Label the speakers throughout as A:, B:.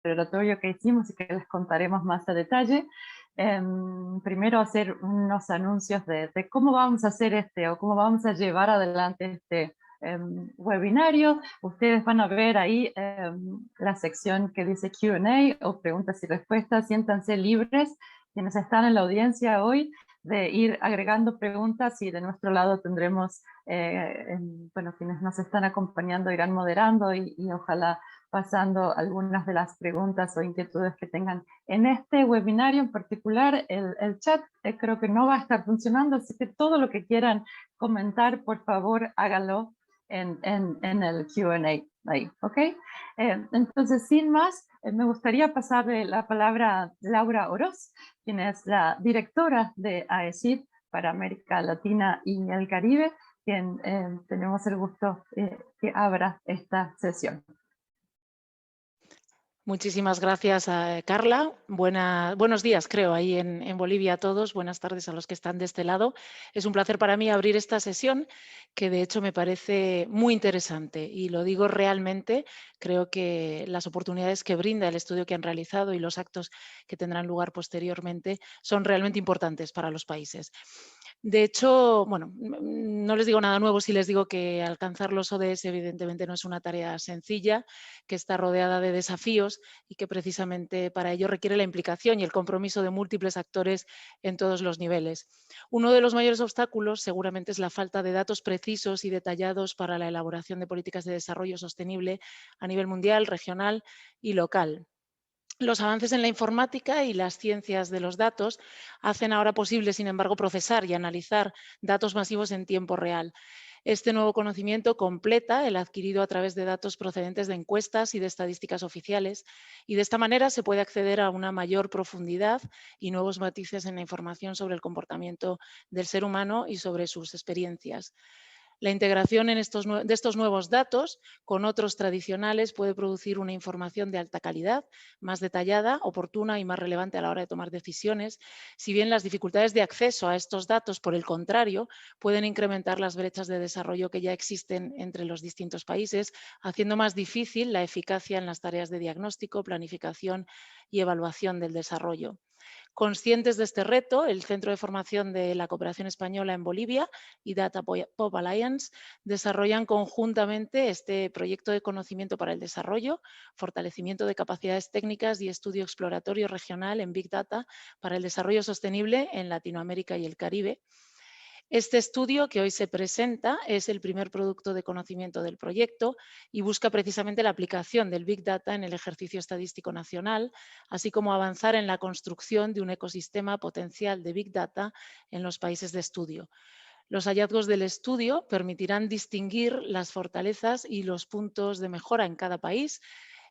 A: exploratorio que hicimos y que les contaremos más a detalle. Primero hacer unos anuncios de cómo vamos a hacer o cómo vamos a llevar adelante este webinario. Ustedes van a ver ahí la sección que dice Q&A o preguntas y respuestas. Siéntanse libres, quienes están en la audiencia hoy, de ir agregando preguntas, y de nuestro lado tendremos, bueno, quienes nos están acompañando irán moderando y ojalá pasando algunas de las preguntas o inquietudes que tengan. En este webinario en particular, el chat creo que no va a estar funcionando, así que todo lo que quieran comentar, por favor, háganlo en el Q&A ahí, ¿ok? Entonces, sin más, me gustaría pasarle la palabra a Laura Oroz, quien es la directora de AECID para América Latina y el Caribe, quien tenemos el gusto que abra esta sesión.
B: Muchísimas gracias, Carla. Buenos días, creo, ahí en Bolivia a todos. Buenas tardes a los que están de este lado. Es un placer para mí abrir esta sesión, que de hecho me parece muy interesante, y lo digo realmente. Creo que las oportunidades que brinda el estudio que han realizado y los actos que tendrán lugar posteriormente son realmente importantes para los países. De hecho, bueno, no les digo nada nuevo si les digo que alcanzar los ODS evidentemente no es una tarea sencilla, que está rodeada de desafíos y que precisamente para ello requiere la implicación y el compromiso de múltiples actores en todos los niveles. Uno de los mayores obstáculos seguramente es la falta de datos precisos y detallados para la elaboración de políticas de desarrollo sostenible a nivel mundial, regional y local. Los avances en la informática y las ciencias de los datos hacen ahora posible, sin embargo, procesar y analizar datos masivos en tiempo real. Este nuevo conocimiento completa el adquirido a través de datos procedentes de encuestas y de estadísticas oficiales, y de esta manera se puede acceder a una mayor profundidad y nuevos matices en la información sobre el comportamiento del ser humano y sobre sus experiencias. La integración de estos nuevos datos con otros tradicionales puede producir una información de alta calidad, más detallada, oportuna y más relevante a la hora de tomar decisiones, si bien las dificultades de acceso a estos datos, por el contrario, pueden incrementar las brechas de desarrollo que ya existen entre los distintos países, haciendo más difícil la eficacia en las tareas de diagnóstico, planificación y evaluación del desarrollo. Conscientes de este reto, el Centro de Formación de la Cooperación Española en Bolivia y Data Pop Alliance desarrollan conjuntamente este proyecto de conocimiento para el desarrollo, fortalecimiento de capacidades técnicas y estudio exploratorio regional en Big Data para el desarrollo sostenible en Latinoamérica y el Caribe. Este estudio que hoy se presenta es el primer producto de conocimiento del proyecto y busca precisamente la aplicación del Big Data en el ejercicio estadístico nacional, así como avanzar en la construcción de un ecosistema potencial de Big Data en los países de estudio. Los hallazgos del estudio permitirán distinguir las fortalezas y los puntos de mejora en cada país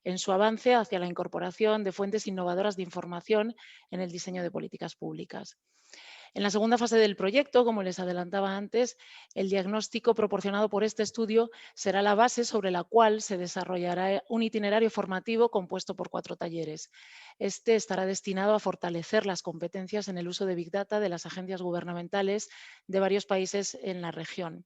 B: en su avance hacia la incorporación de fuentes innovadoras de información en el diseño de políticas públicas. En la segunda fase del proyecto, como les adelantaba antes, el diagnóstico proporcionado por este estudio será la base sobre la cual se desarrollará un itinerario formativo compuesto por 4 talleres. Este estará destinado a fortalecer las competencias en el uso de Big Data de las agencias gubernamentales de varios países en la región.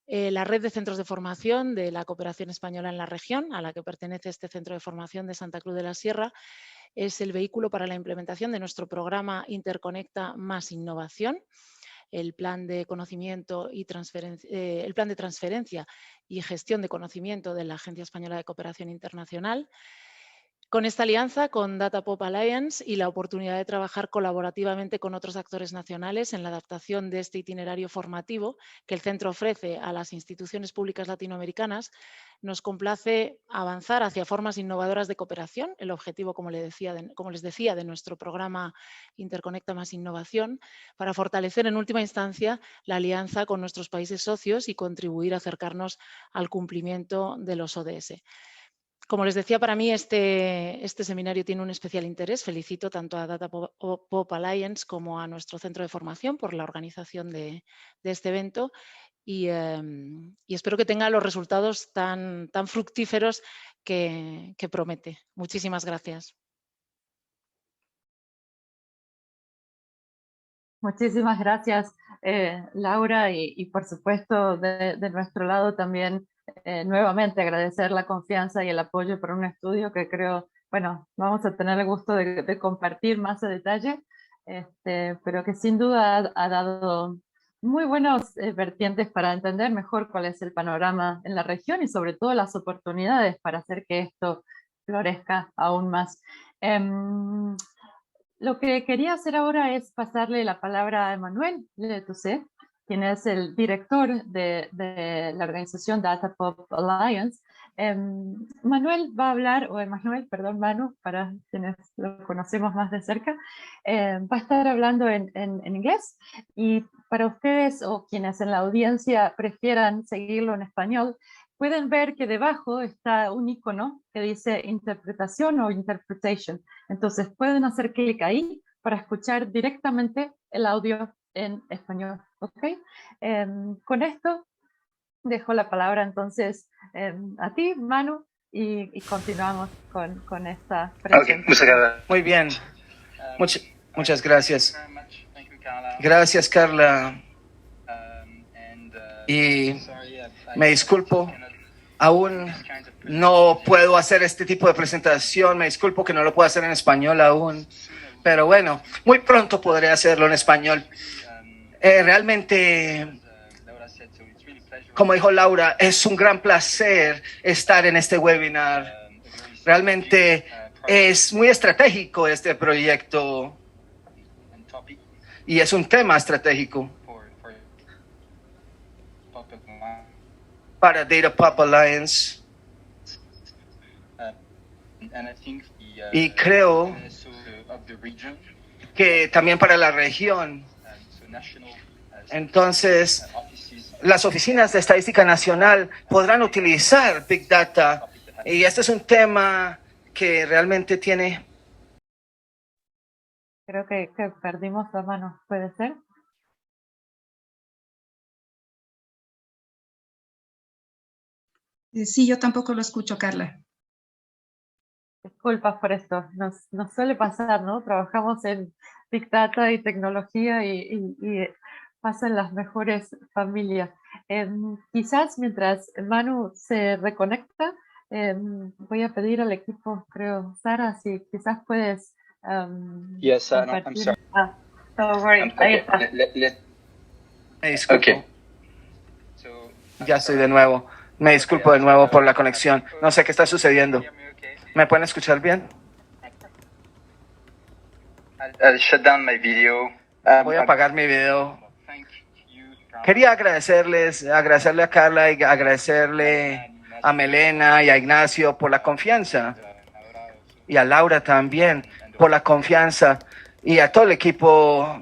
B: La red de centros de formación de la Cooperación Española en la región, a la que pertenece este centro de formación de Santa Cruz de la Sierra, es el vehículo para la implementación de nuestro programa Interconecta más Innovación, el plan de conocimiento y el plan de transferencia y gestión de conocimiento de la Agencia Española de Cooperación Internacional. Con esta alianza con Data Pop Alliance y la oportunidad de trabajar colaborativamente con otros actores nacionales en la adaptación de este itinerario formativo que el centro ofrece a las instituciones públicas latinoamericanas, nos complace avanzar hacia formas innovadoras de cooperación, el objetivo, como les decía, de nuestro programa Interconecta más Innovación, para fortalecer en última instancia la alianza con nuestros países socios y contribuir a acercarnos al cumplimiento de los ODS. Como les decía, para mí este seminario tiene un especial interés. Felicito tanto a Data Pop Alliance como a nuestro centro de formación por la organización de este evento, y espero que tenga los resultados tan fructíferos que promete. Muchísimas gracias.
A: Muchísimas gracias, Laura, y por supuesto de nuestro lado también nuevamente agradecer la confianza y el apoyo para un estudio que creo bueno, vamos a tener el gusto de compartir más a detalle, pero que sin duda ha dado muy buenos vertientes para entender mejor cuál es el panorama en la región y sobre todo las oportunidades para hacer que esto florezca aún más. Em, lo que quería hacer ahora es pasarle la palabra a Emmanuel Letoucet, quien es el director de la organización Data Pop Alliance. Manuel va a hablar, o Emmanuel, perdón, Manu, para quienes lo conocemos más de cerca, va a estar hablando en inglés, y para ustedes o quienes en la audiencia prefieran seguirlo en español, pueden ver que debajo está un icono que dice interpretación o interpretation. Entonces pueden hacer clic ahí para escuchar directamente el audio en español. ¿Ok? Con esto dejo la palabra entonces a ti, Manu, y continuamos con esta presentación.
C: Muchas gracias. Muy bien. Muchas gracias. Gracias, Carla. Y me disculpo, aún no puedo hacer este tipo de presentación. Me disculpo que no lo puedo hacer en español aún. Pero bueno, muy pronto podré hacerlo en español. Realmente, como dijo Laura, es un gran placer estar en este webinar. Realmente es muy estratégico este proyecto y es un tema estratégico para Data Pop Alliance. Y creo que también para la región. Entonces, las oficinas de estadística nacional podrán utilizar Big Data, y este es un tema que realmente tiene...
A: Creo que perdimos la mano, ¿puede ser?
D: Sí, yo tampoco lo escucho, Carla.
A: Disculpas por esto, nos suele pasar, ¿no? Trabajamos en Big Data y tecnología y pasan las mejores familias. Quizás mientras Manu se reconecta, voy a pedir al equipo, creo, Sara, si quizás puedes
E: Yes, no, I'm
A: compartir.
E: sorry.
A: Don't worry, ahí está.
C: Me disculpo.
E: Okay.
C: Ya estoy de nuevo. Me disculpo de nuevo por la conexión. No sé qué está sucediendo. ¿Me pueden escuchar bien?
E: I'll shut down my video.
C: Voy a apagar mi video. Quería agradecerle a Carla y agradecerle a Melena y a Ignacio por la confianza, y a Laura también por la confianza, y a todo el equipo.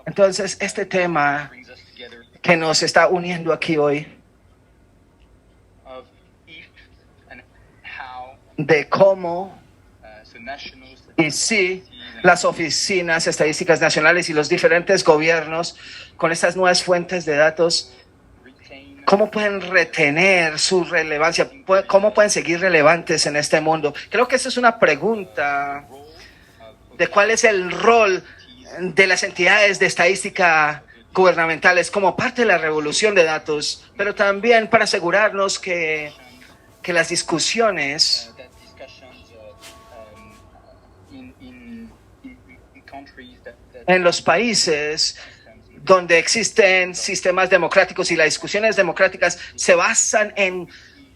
C: Entonces, este tema que nos está uniendo aquí hoy, de cómo y si las oficinas estadísticas nacionales y los diferentes gobiernos, con estas nuevas fuentes de datos, ¿cómo pueden retener su relevancia? ¿Cómo pueden seguir relevantes en este mundo? Creo que esa es una pregunta de cuál es el rol de las entidades de estadística gubernamentales como parte de la revolución de datos, pero también para asegurarnos que las discusiones en los países donde existen sistemas democráticos y las discusiones democráticas se basan en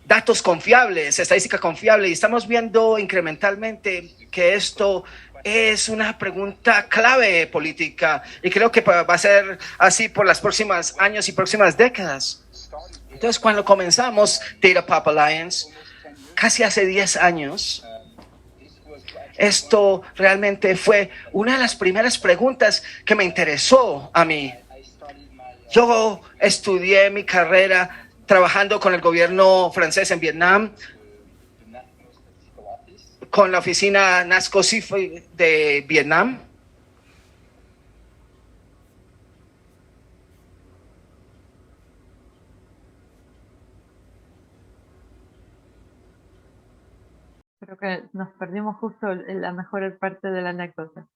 C: datos confiables, estadística confiable, y estamos viendo incrementalmente que esto es una pregunta clave política, y creo que va a ser así por los próximos años y próximas décadas. Entonces, cuando comenzamos Data Pop Alliance, casi hace 10 años, esto realmente fue una de las primeras preguntas que me interesó a mí. Yo estudié mi carrera trabajando con el gobierno francés en Vietnam, con la oficina NASCOCIF de Vietnam.
A: Creo que nos perdimos justo en la mejor parte de la anécdota.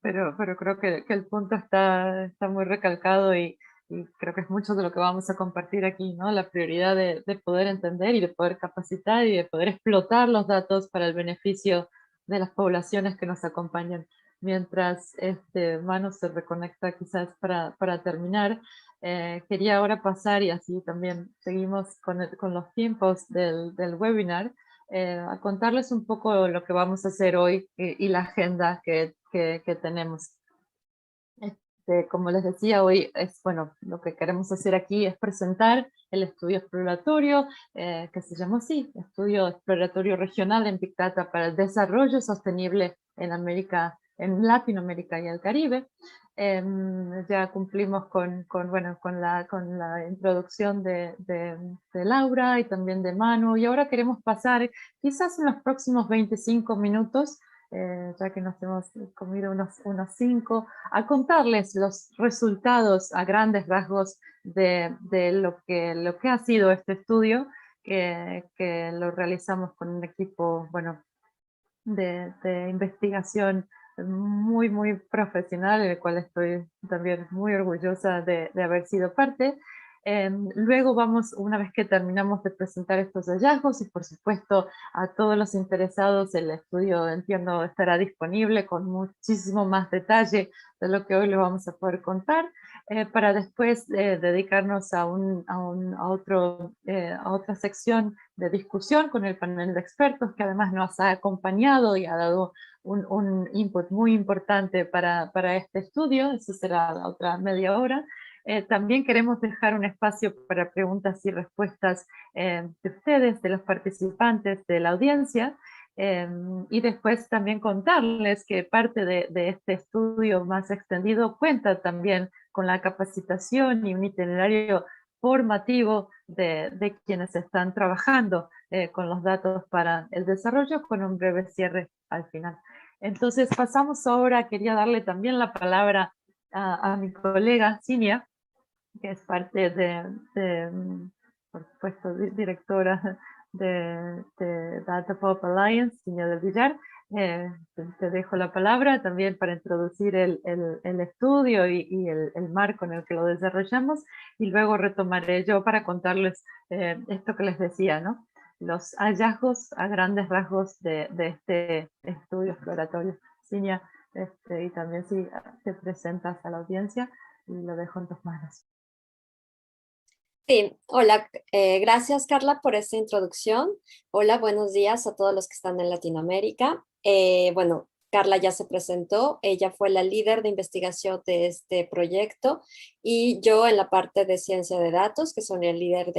A: pero creo que el punto está muy recalcado y y creo que es mucho de lo que vamos a compartir aquí, ¿no? La prioridad de poder entender y de poder capacitar y de poder explotar los datos para el beneficio de las poblaciones que nos acompañan. Mientras Manu se reconecta quizás para terminar, quería ahora pasar, y así también seguimos con los tiempos del webinar, a contarles un poco lo que vamos a hacer hoy y la agenda que tenemos. Como les decía, hoy lo que queremos hacer aquí es presentar el estudio exploratorio, que se llama así, Estudio Exploratorio Regional en Big Data para el Desarrollo Sostenible en Latinoamérica y el Caribe. Ya cumplimos con la introducción de Laura y también de Manu, y ahora queremos pasar quizás en los próximos 25 minutos, ya que nos hemos comido unos 5, a contarles los resultados a grandes rasgos de lo que ha sido este estudio, que lo realizamos con un equipo de investigación muy, muy profesional, del cual estoy también muy orgullosa de haber sido parte. Luego una vez que terminamos de presentar estos hallazgos, y por supuesto a todos los interesados, el estudio, entiendo, estará disponible con muchísimo más detalle de lo que hoy les vamos a poder contar, para después dedicarnos a otra sección de discusión con el panel de expertos, que además nos ha acompañado y ha dado un input muy importante para este estudio. Eso será la otra media hora. También queremos dejar un espacio para preguntas y respuestas de ustedes, de los participantes, de la audiencia, y después también contarles que parte de este estudio más extendido cuenta también con la capacitación y un itinerario formativo de quienes están trabajando con los datos para el desarrollo, con un breve cierre al final. Entonces pasamos ahora, quería darle también la palabra a mi colega Cinia, que es parte por supuesto, directora de Data Pop Alliance, Cinia del Villar. Te dejo la palabra también para introducir el estudio y el marco en el que lo desarrollamos, y luego retomaré yo para contarles esto que les decía, ¿no? Los hallazgos a grandes rasgos de este estudio exploratorio. Cinia, y también si te presentas a la audiencia, y lo dejo en tus manos.
F: Sí, hola, gracias Carla por esta introducción. Hola, buenos días a todos los que están en Latinoamérica. Bueno, Carla ya se presentó, ella fue la líder de investigación de este proyecto, y yo en la parte de ciencia de datos, que soy el líder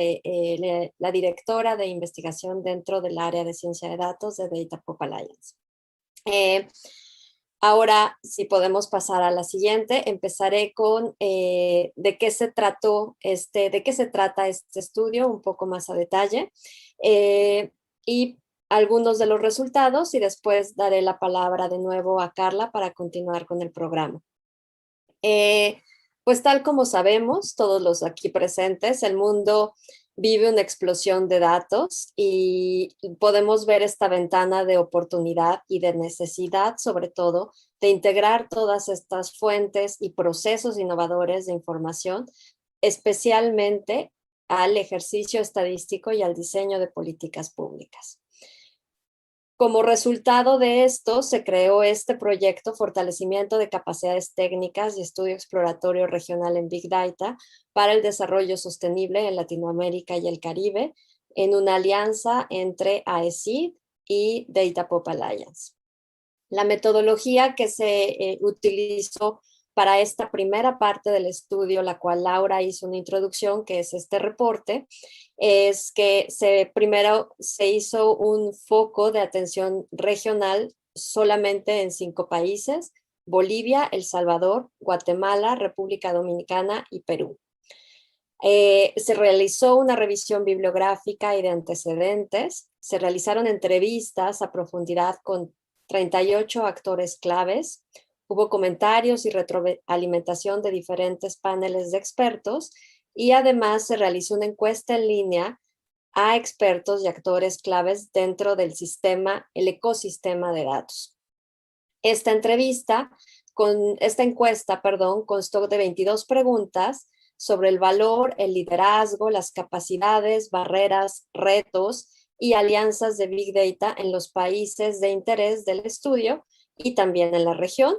F: la directora de investigación dentro del área de ciencia de datos de Data Pop Alliance. Ahora, si podemos pasar a la siguiente, empezaré con de qué se trata este estudio un poco más a detalle, y algunos de los resultados, y después daré la palabra de nuevo a Carla para continuar con el programa. Pues tal como sabemos, todos los aquí presentes, el mundo vive una explosión de datos y podemos ver esta ventana de oportunidad y de necesidad, sobre todo, de integrar todas estas fuentes y procesos innovadores de información, especialmente al ejercicio estadístico y al diseño de políticas públicas. Como resultado de esto, se creó este proyecto Fortalecimiento de Capacidades Técnicas y Estudio Exploratorio Regional en Big Data para el Desarrollo Sostenible en Latinoamérica y el Caribe, en una alianza entre AECID y Data Pop Alliance. La metodología que se utilizó para esta primera parte del estudio, la cual Laura hizo una introducción, que es este reporte, es que primero se hizo un foco de atención regional solamente en 5 países: Bolivia, El Salvador, Guatemala, República Dominicana y Perú. Se realizó una revisión bibliográfica y de antecedentes, se realizaron entrevistas a profundidad con 38 actores claves, hubo comentarios y retroalimentación de diferentes paneles de expertos, y además se realizó una encuesta en línea a expertos y actores claves dentro del el ecosistema de datos. Esta encuesta, constó de 22 preguntas sobre el valor, el liderazgo, las capacidades, barreras, retos y alianzas de Big Data en los países de interés del estudio y también en la región.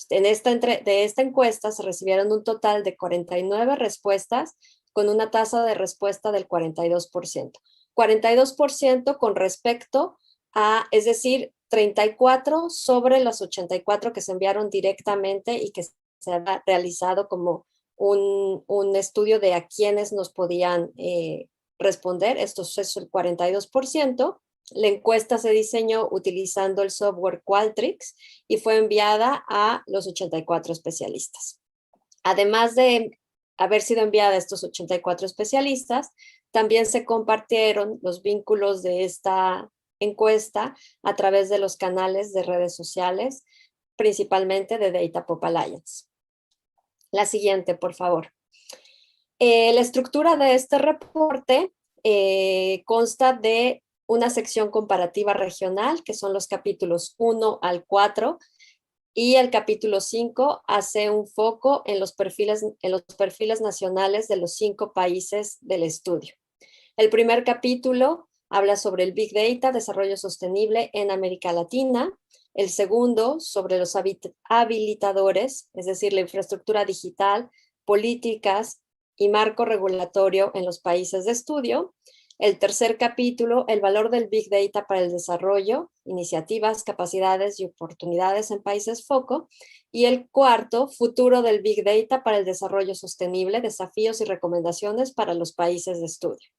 F: De esta encuesta se recibieron un total de 49 respuestas con una tasa de respuesta del 42%. 42% con respecto a, es decir, 34 sobre las 84 que se enviaron directamente y que se ha realizado como un estudio de a quiénes nos podían responder. Esto es el 42%. La encuesta se diseñó utilizando el software Qualtrics y fue enviada a los 84 especialistas. Además de haber sido enviada a estos 84 especialistas, también se compartieron los vínculos de esta encuesta a través de los canales de redes sociales, principalmente de Data Pop Alliance. La siguiente, por favor. La estructura de este reporte consta de una sección comparativa regional, que son los capítulos 1 al 4, y el capítulo 5 hace un foco en los perfiles nacionales de los 5 países del estudio. El primer capítulo habla sobre el Big Data, desarrollo sostenible en América Latina. El segundo, sobre los habilitadores, es decir, la infraestructura digital, políticas y marco regulatorio en los países de estudio. El tercer capítulo, el valor del Big Data para el desarrollo, iniciativas, capacidades y oportunidades en países foco. Y el cuarto, futuro del Big Data para el desarrollo sostenible, desafíos y recomendaciones para los países de estudio.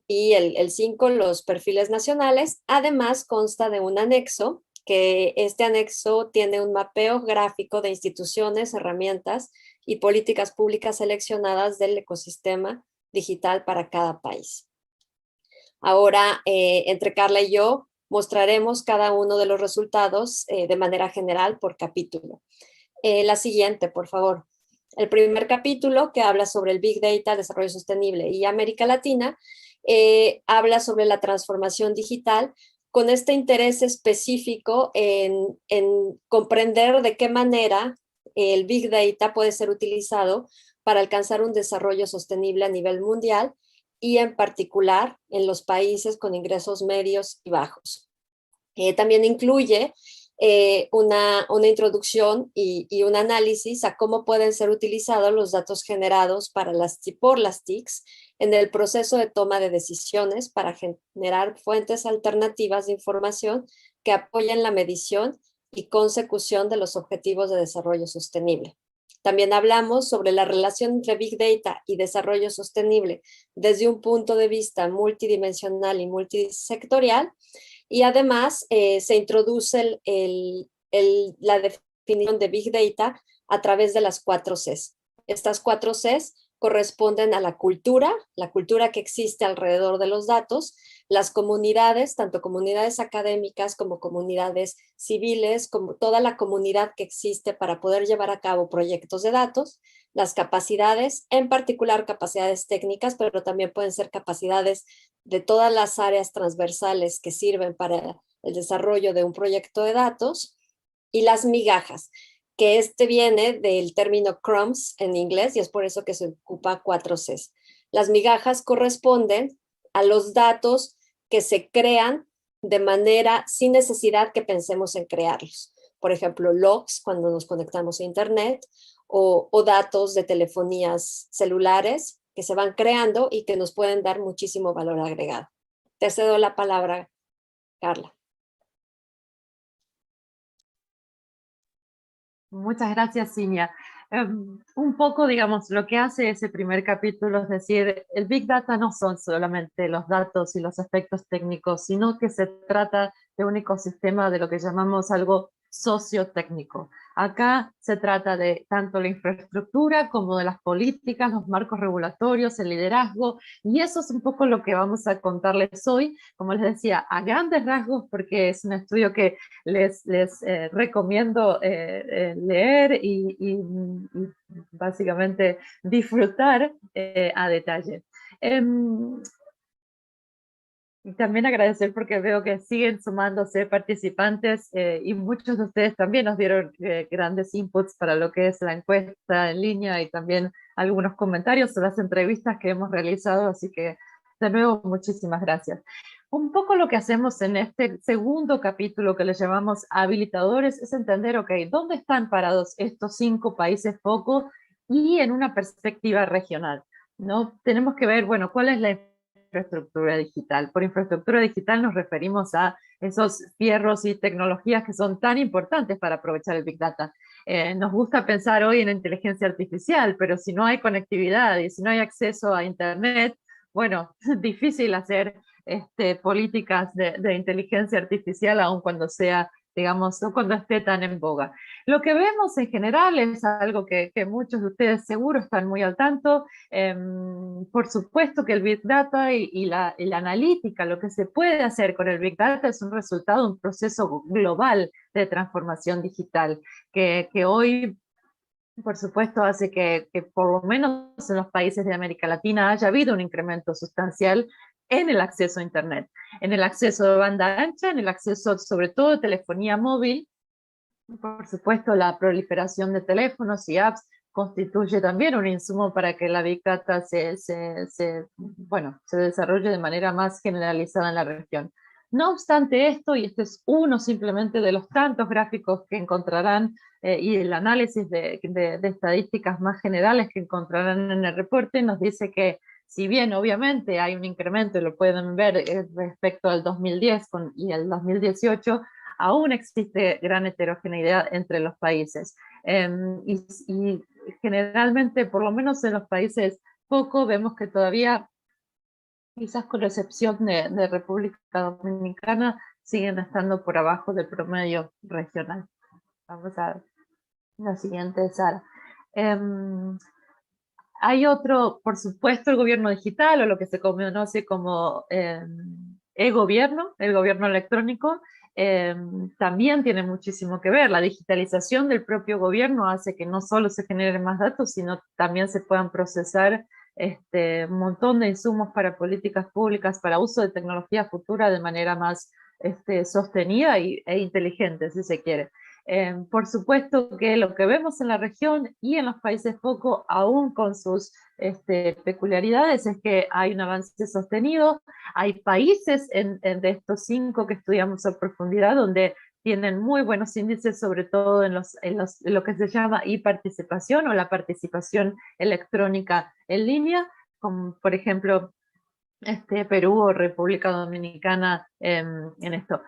F: Y el 5, los perfiles nacionales. Además, consta de un anexo, que este anexo tiene un mapeo gráfico de instituciones, herramientas y políticas públicas seleccionadas del ecosistema digital para cada país. Ahora, entre Carla y yo, mostraremos cada uno de los resultados de manera general por capítulo. La siguiente, por favor. El primer capítulo, que habla sobre el Big Data, desarrollo sostenible y América Latina, habla sobre la transformación digital con este interés específico en comprender de qué manera el Big Data puede ser utilizado para alcanzar un desarrollo sostenible a nivel mundial y en particular en los países con ingresos medios y bajos. También incluye una introducción y un análisis a cómo pueden ser utilizados los datos generados por las TICs en el proceso de toma de decisiones para generar fuentes alternativas de información que apoyen la medición y consecución de los objetivos de desarrollo sostenible. También hablamos sobre la relación entre Big Data y desarrollo sostenible desde un punto de vista multidimensional y multisectorial. Y además se introduce la definición de Big Data a través de las 4 Cs. Estas 4 Cs corresponden a la cultura que existe alrededor de los datos, las comunidades, tanto comunidades académicas como comunidades civiles, como toda la comunidad que existe para poder llevar a cabo proyectos de datos, las capacidades, en particular capacidades técnicas, pero también pueden ser capacidades de todas las áreas transversales que sirven para el desarrollo de un proyecto de datos, y las migajas, que viene del término crumbs en inglés y es por eso que se ocupa 4 Cs. Las migajas corresponden a los datos que se crean de manera sin necesidad que pensemos en crearlos. Por ejemplo, logs cuando nos conectamos a internet o datos de telefonías celulares que se van creando y que nos pueden dar muchísimo valor agregado. Te cedo la palabra, Carla.
A: Muchas gracias, Cinia. Un poco, digamos, lo que hace ese primer capítulo es decir, el Big Data no son solamente los datos y los aspectos técnicos, sino que se trata de un ecosistema de lo que llamamos algo sociotécnico. Acá se trata de tanto la infraestructura como de las políticas, los marcos regulatorios, el liderazgo, y eso es un poco lo que vamos a contarles hoy, como les decía, a grandes rasgos, porque es un estudio que les recomiendo leer y básicamente disfrutar a detalle. Y también agradecer porque veo que siguen sumándose participantes y muchos de ustedes también nos dieron grandes inputs para lo que es la encuesta en línea y también algunos comentarios sobre las entrevistas que hemos realizado, así que de nuevo muchísimas gracias. Un poco lo que hacemos en este segundo capítulo que le llamamos habilitadores es entender, ok, ¿dónde están parados estos 5 países foco y en una perspectiva regional? ¿No? Tenemos que ver, bueno, cuál es la infraestructura digital. Por infraestructura digital nos referimos a esos fierros y tecnologías que son tan importantes para aprovechar el Big Data. Nos gusta pensar hoy en inteligencia artificial, pero si no hay conectividad y si no hay acceso a Internet, bueno, difícil hacer políticas de inteligencia artificial, aun cuando sea, digamos, no cuando esté tan en boga. Lo que vemos en general es algo que muchos de ustedes seguro están muy al tanto. Por supuesto que el Big Data y la analítica, lo que se puede hacer con el Big Data es un resultado de un proceso global de transformación digital, que hoy por supuesto, hace que por lo menos en los países de América Latina haya habido un incremento sustancial en el acceso a Internet, en el acceso de banda ancha, en el acceso sobre todo de telefonía móvil. Por supuesto, la proliferación de teléfonos y apps constituye también un insumo para que la Big Data se desarrolle de manera más generalizada en la región. No obstante esto, y este es uno simplemente de los tantos gráficos que encontrarán y el análisis de estadísticas más generales que encontrarán en el reporte, nos dice que si bien obviamente hay un incremento, y lo pueden ver respecto al 2010 y al 2018, aún existe gran heterogeneidad entre los países. Y generalmente, por lo menos en los países poco, vemos que todavía, quizás con la excepción de República Dominicana, siguen estando por abajo del promedio regional. Vamos a la siguiente, Sara. Hay otro, por supuesto, el gobierno digital, o lo que se conoce como e-gobierno, el gobierno electrónico, también tiene muchísimo que ver. La digitalización del propio gobierno hace que no solo se generen más datos, sino también se puedan procesar un montón de insumos para políticas públicas, para uso de tecnología futura de manera más sostenida e inteligente, si se quiere. Por supuesto que lo que vemos en la región y en los países foco, aún con sus peculiaridades, es que hay un avance sostenido. Hay países de estos 5 que estudiamos a profundidad donde tienen muy buenos índices, sobre todo en lo que se llama e-participación o la participación electrónica en línea, como por ejemplo Perú o República Dominicana en esto.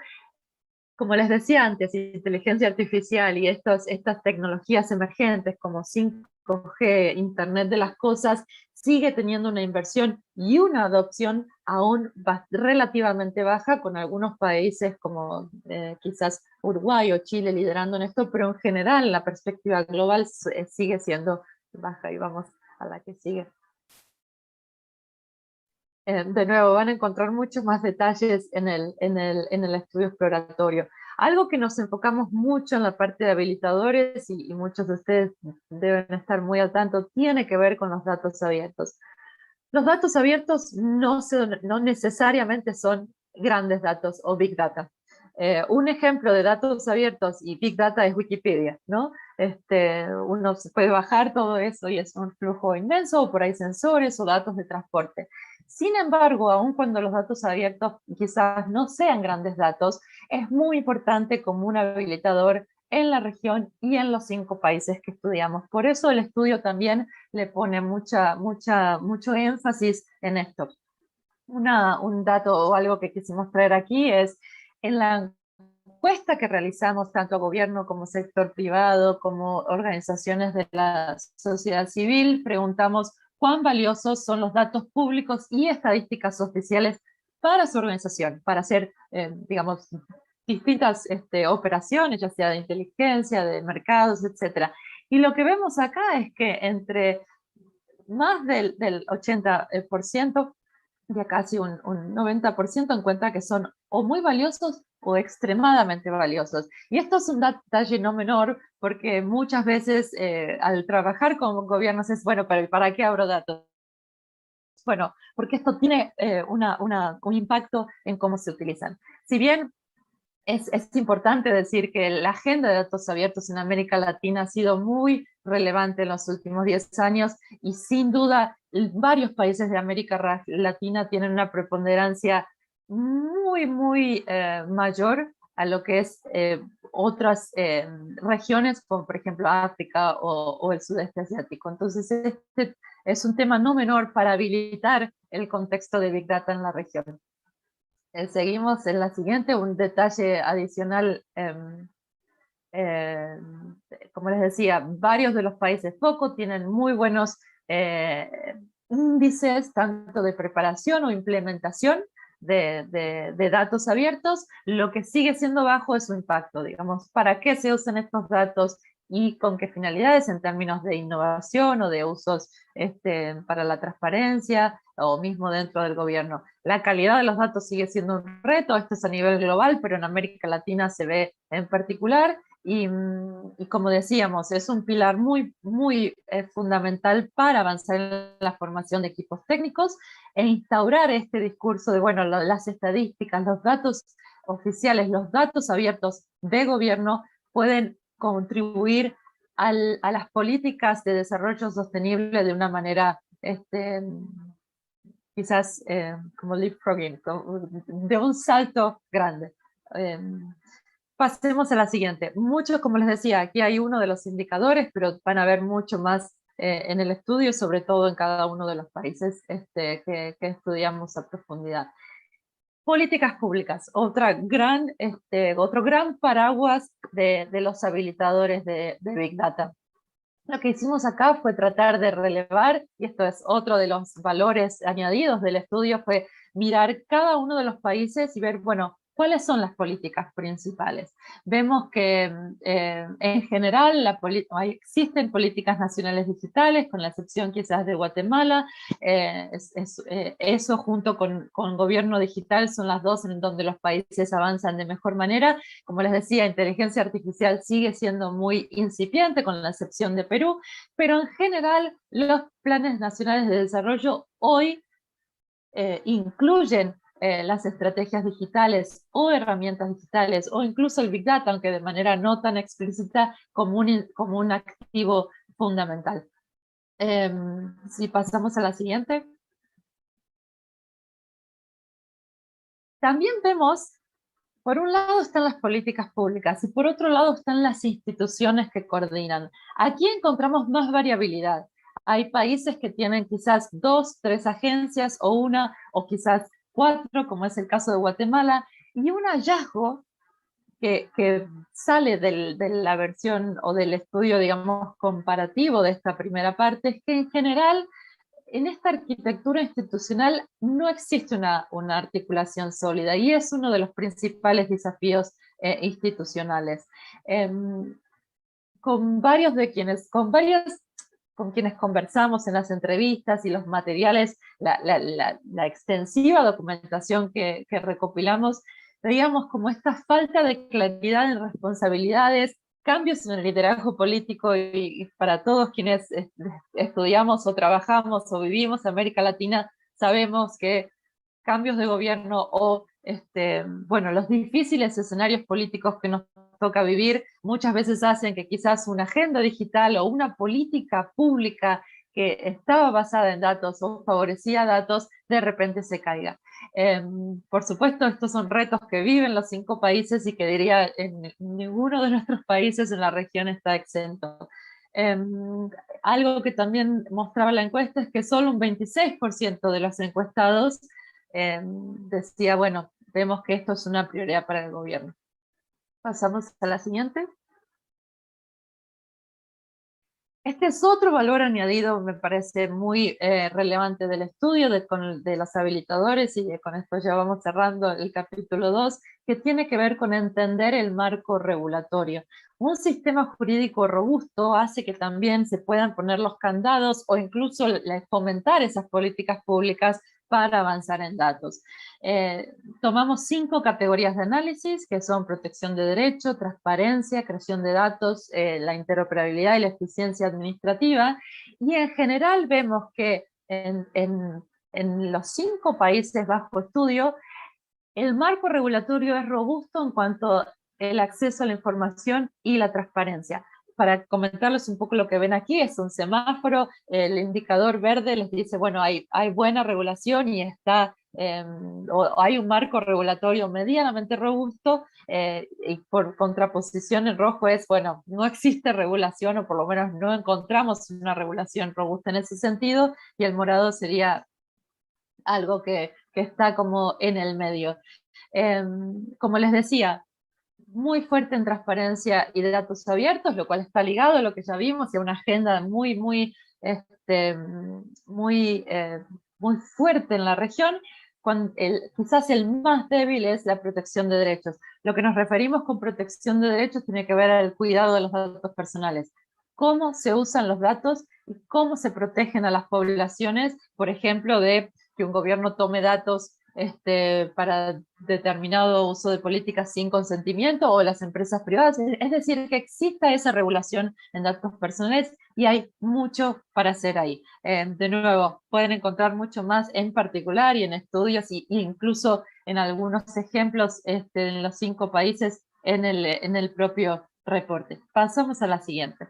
A: Como les decía antes, inteligencia artificial y estas tecnologías emergentes como 5G, Internet de las cosas, sigue teniendo una inversión y una adopción aún relativamente baja, con algunos países como quizás Uruguay o Chile liderando en esto, pero en general la perspectiva global sigue siendo baja. Y vamos a la que sigue. De nuevo, van a encontrar muchos más detalles en el estudio exploratorio. Algo que nos enfocamos mucho en la parte de habilitadores, y muchos de ustedes deben estar muy al tanto, tiene que ver con los datos abiertos. Los datos abiertos no necesariamente son grandes datos o Big Data. Un ejemplo de datos abiertos y Big Data es Wikipedia, ¿no? Uno se puede bajar todo eso y es un flujo inmenso, o por ahí sensores o datos de transporte. Sin embargo, aun cuando los datos abiertos quizás no sean grandes datos, es muy importante como un habilitador en la región y en los 5 países que estudiamos. Por eso el estudio también le pone mucho énfasis en esto. Un dato o algo que quisimos traer aquí es, en la encuesta que realizamos tanto gobierno como sector privado, como organizaciones de la sociedad civil, preguntamos cuán valiosos son los datos públicos y estadísticas oficiales para su organización, para hacer, digamos, distintas operaciones, ya sea de inteligencia, de mercados, etc. Y lo que vemos acá es que entre más del 80%, ya casi un 90% encuentra que son o muy valiosos o extremadamente valiosos. Y esto es un detalle no menor, porque muchas veces al trabajar con gobiernos es, bueno, ¿para qué abro datos? Bueno, porque esto tiene un impacto en cómo se utilizan. Si bien es importante decir que la agenda de datos abiertos en América Latina ha sido muy relevante en los últimos 10 años y sin duda varios países de América Latina tienen una preponderancia muy mayor a lo que es otras regiones, como por ejemplo África o el sudeste asiático. Entonces este es un tema no menor para habilitar el contexto de Big Data en la región. Seguimos en la siguiente, un detalle adicional, como les decía, varios de los países FOCO tienen muy buenos índices, tanto de preparación o implementación de datos abiertos. Lo que sigue siendo bajo es su impacto, digamos, ¿para qué se usan estos datos y con qué finalidades en términos de innovación o de usos para la transparencia o mismo dentro del gobierno? La calidad de los datos sigue siendo un reto, esto es a nivel global, pero en América Latina se ve en particular, y como decíamos, es un pilar muy fundamental para avanzar en la formación de equipos técnicos e instaurar este discurso de, bueno, las estadísticas, los datos oficiales, los datos abiertos de gobierno pueden contribuir a las políticas de desarrollo sostenible de una manera quizás como leapfrogging, de un salto grande. Pasemos a la siguiente. Muchos, como les decía, aquí hay uno de los indicadores, pero van a ver mucho más en el estudio, sobre todo en cada uno de los países que estudiamos a profundidad. Políticas públicas, otro gran paraguas de los habilitadores de Big Data. Lo que hicimos acá fue tratar de relevar, y esto es otro de los valores añadidos del estudio, fue mirar cada uno de los países y ver, bueno, ¿cuáles son las políticas principales? Vemos que en general existen políticas nacionales digitales, con la excepción quizás de Guatemala. Eso junto con gobierno digital son las dos en donde los países avanzan de mejor manera. Como les decía, inteligencia artificial sigue siendo muy incipiente, con la excepción de Perú, pero en general los planes nacionales de desarrollo hoy incluyen las estrategias digitales o herramientas digitales o incluso el Big Data, aunque de manera no tan explícita, como un activo fundamental. Si pasamos a la siguiente. También vemos, por un lado están las políticas públicas y por otro lado están las instituciones que coordinan. Aquí encontramos más variabilidad. Hay países que tienen quizás 2, 3 agencias o una, o quizás 4, como es el caso de Guatemala, y un hallazgo que sale de la versión o del estudio, digamos, comparativo de esta primera parte, es que en general en esta arquitectura institucional no existe una articulación sólida, y es uno de los principales desafíos institucionales. Con quienes conversamos en las entrevistas y los materiales, la extensiva documentación que recopilamos, veíamos como esta falta de claridad en responsabilidades, cambios en el liderazgo político, y para todos quienes estudiamos o trabajamos o vivimos en América Latina, sabemos que cambios de gobierno o bueno, los difíciles escenarios políticos que nos toca vivir muchas veces hacen que quizás una agenda digital o una política pública que estaba basada en datos o favorecía datos, de repente se caiga. Por supuesto, estos son retos que viven los 5 países y que diría en ninguno de nuestros países en la región está exento. Algo que también mostraba la encuesta es que solo un 26% de los encuestados decía, bueno, vemos que esto es una prioridad para el gobierno. Pasamos a la siguiente. Este es otro valor añadido, me parece muy relevante del estudio de los habilitadores, y con esto ya vamos cerrando el capítulo 2, que tiene que ver con entender el marco regulatorio. Un sistema jurídico robusto hace que también se puedan poner los candados o incluso fomentar esas políticas públicas para avanzar en datos. Tomamos 5 categorías de análisis, que son protección de derecho, transparencia, creación de datos, la interoperabilidad y la eficiencia administrativa, y en general vemos que en en los 5 países bajo estudio, el marco regulatorio es robusto en cuanto al acceso a la información y la transparencia. Para comentarles un poco lo que ven aquí, es un semáforo, el indicador verde les dice, bueno, hay buena regulación y o hay un marco regulatorio medianamente robusto, y por contraposición el rojo es, bueno, no existe regulación, o por lo menos no encontramos una regulación robusta en ese sentido, y el morado sería algo que está como en el medio. Como les decía, muy fuerte en transparencia y de datos abiertos, lo cual está ligado a lo que ya vimos, y a una agenda muy fuerte en la región. Quizás el más débil es la protección de derechos. Lo que nos referimos con protección de derechos tiene que ver al cuidado de los datos personales. Cómo se usan los datos y cómo se protegen a las poblaciones, por ejemplo, de que un gobierno tome datos para determinado uso de políticas sin consentimiento, o las empresas privadas. Es decir, que exista esa regulación en datos personales, y hay mucho para hacer ahí. De nuevo, pueden encontrar mucho más en particular y en estudios, e incluso en algunos ejemplos en los 5 países en el propio reporte. Pasamos a la siguiente.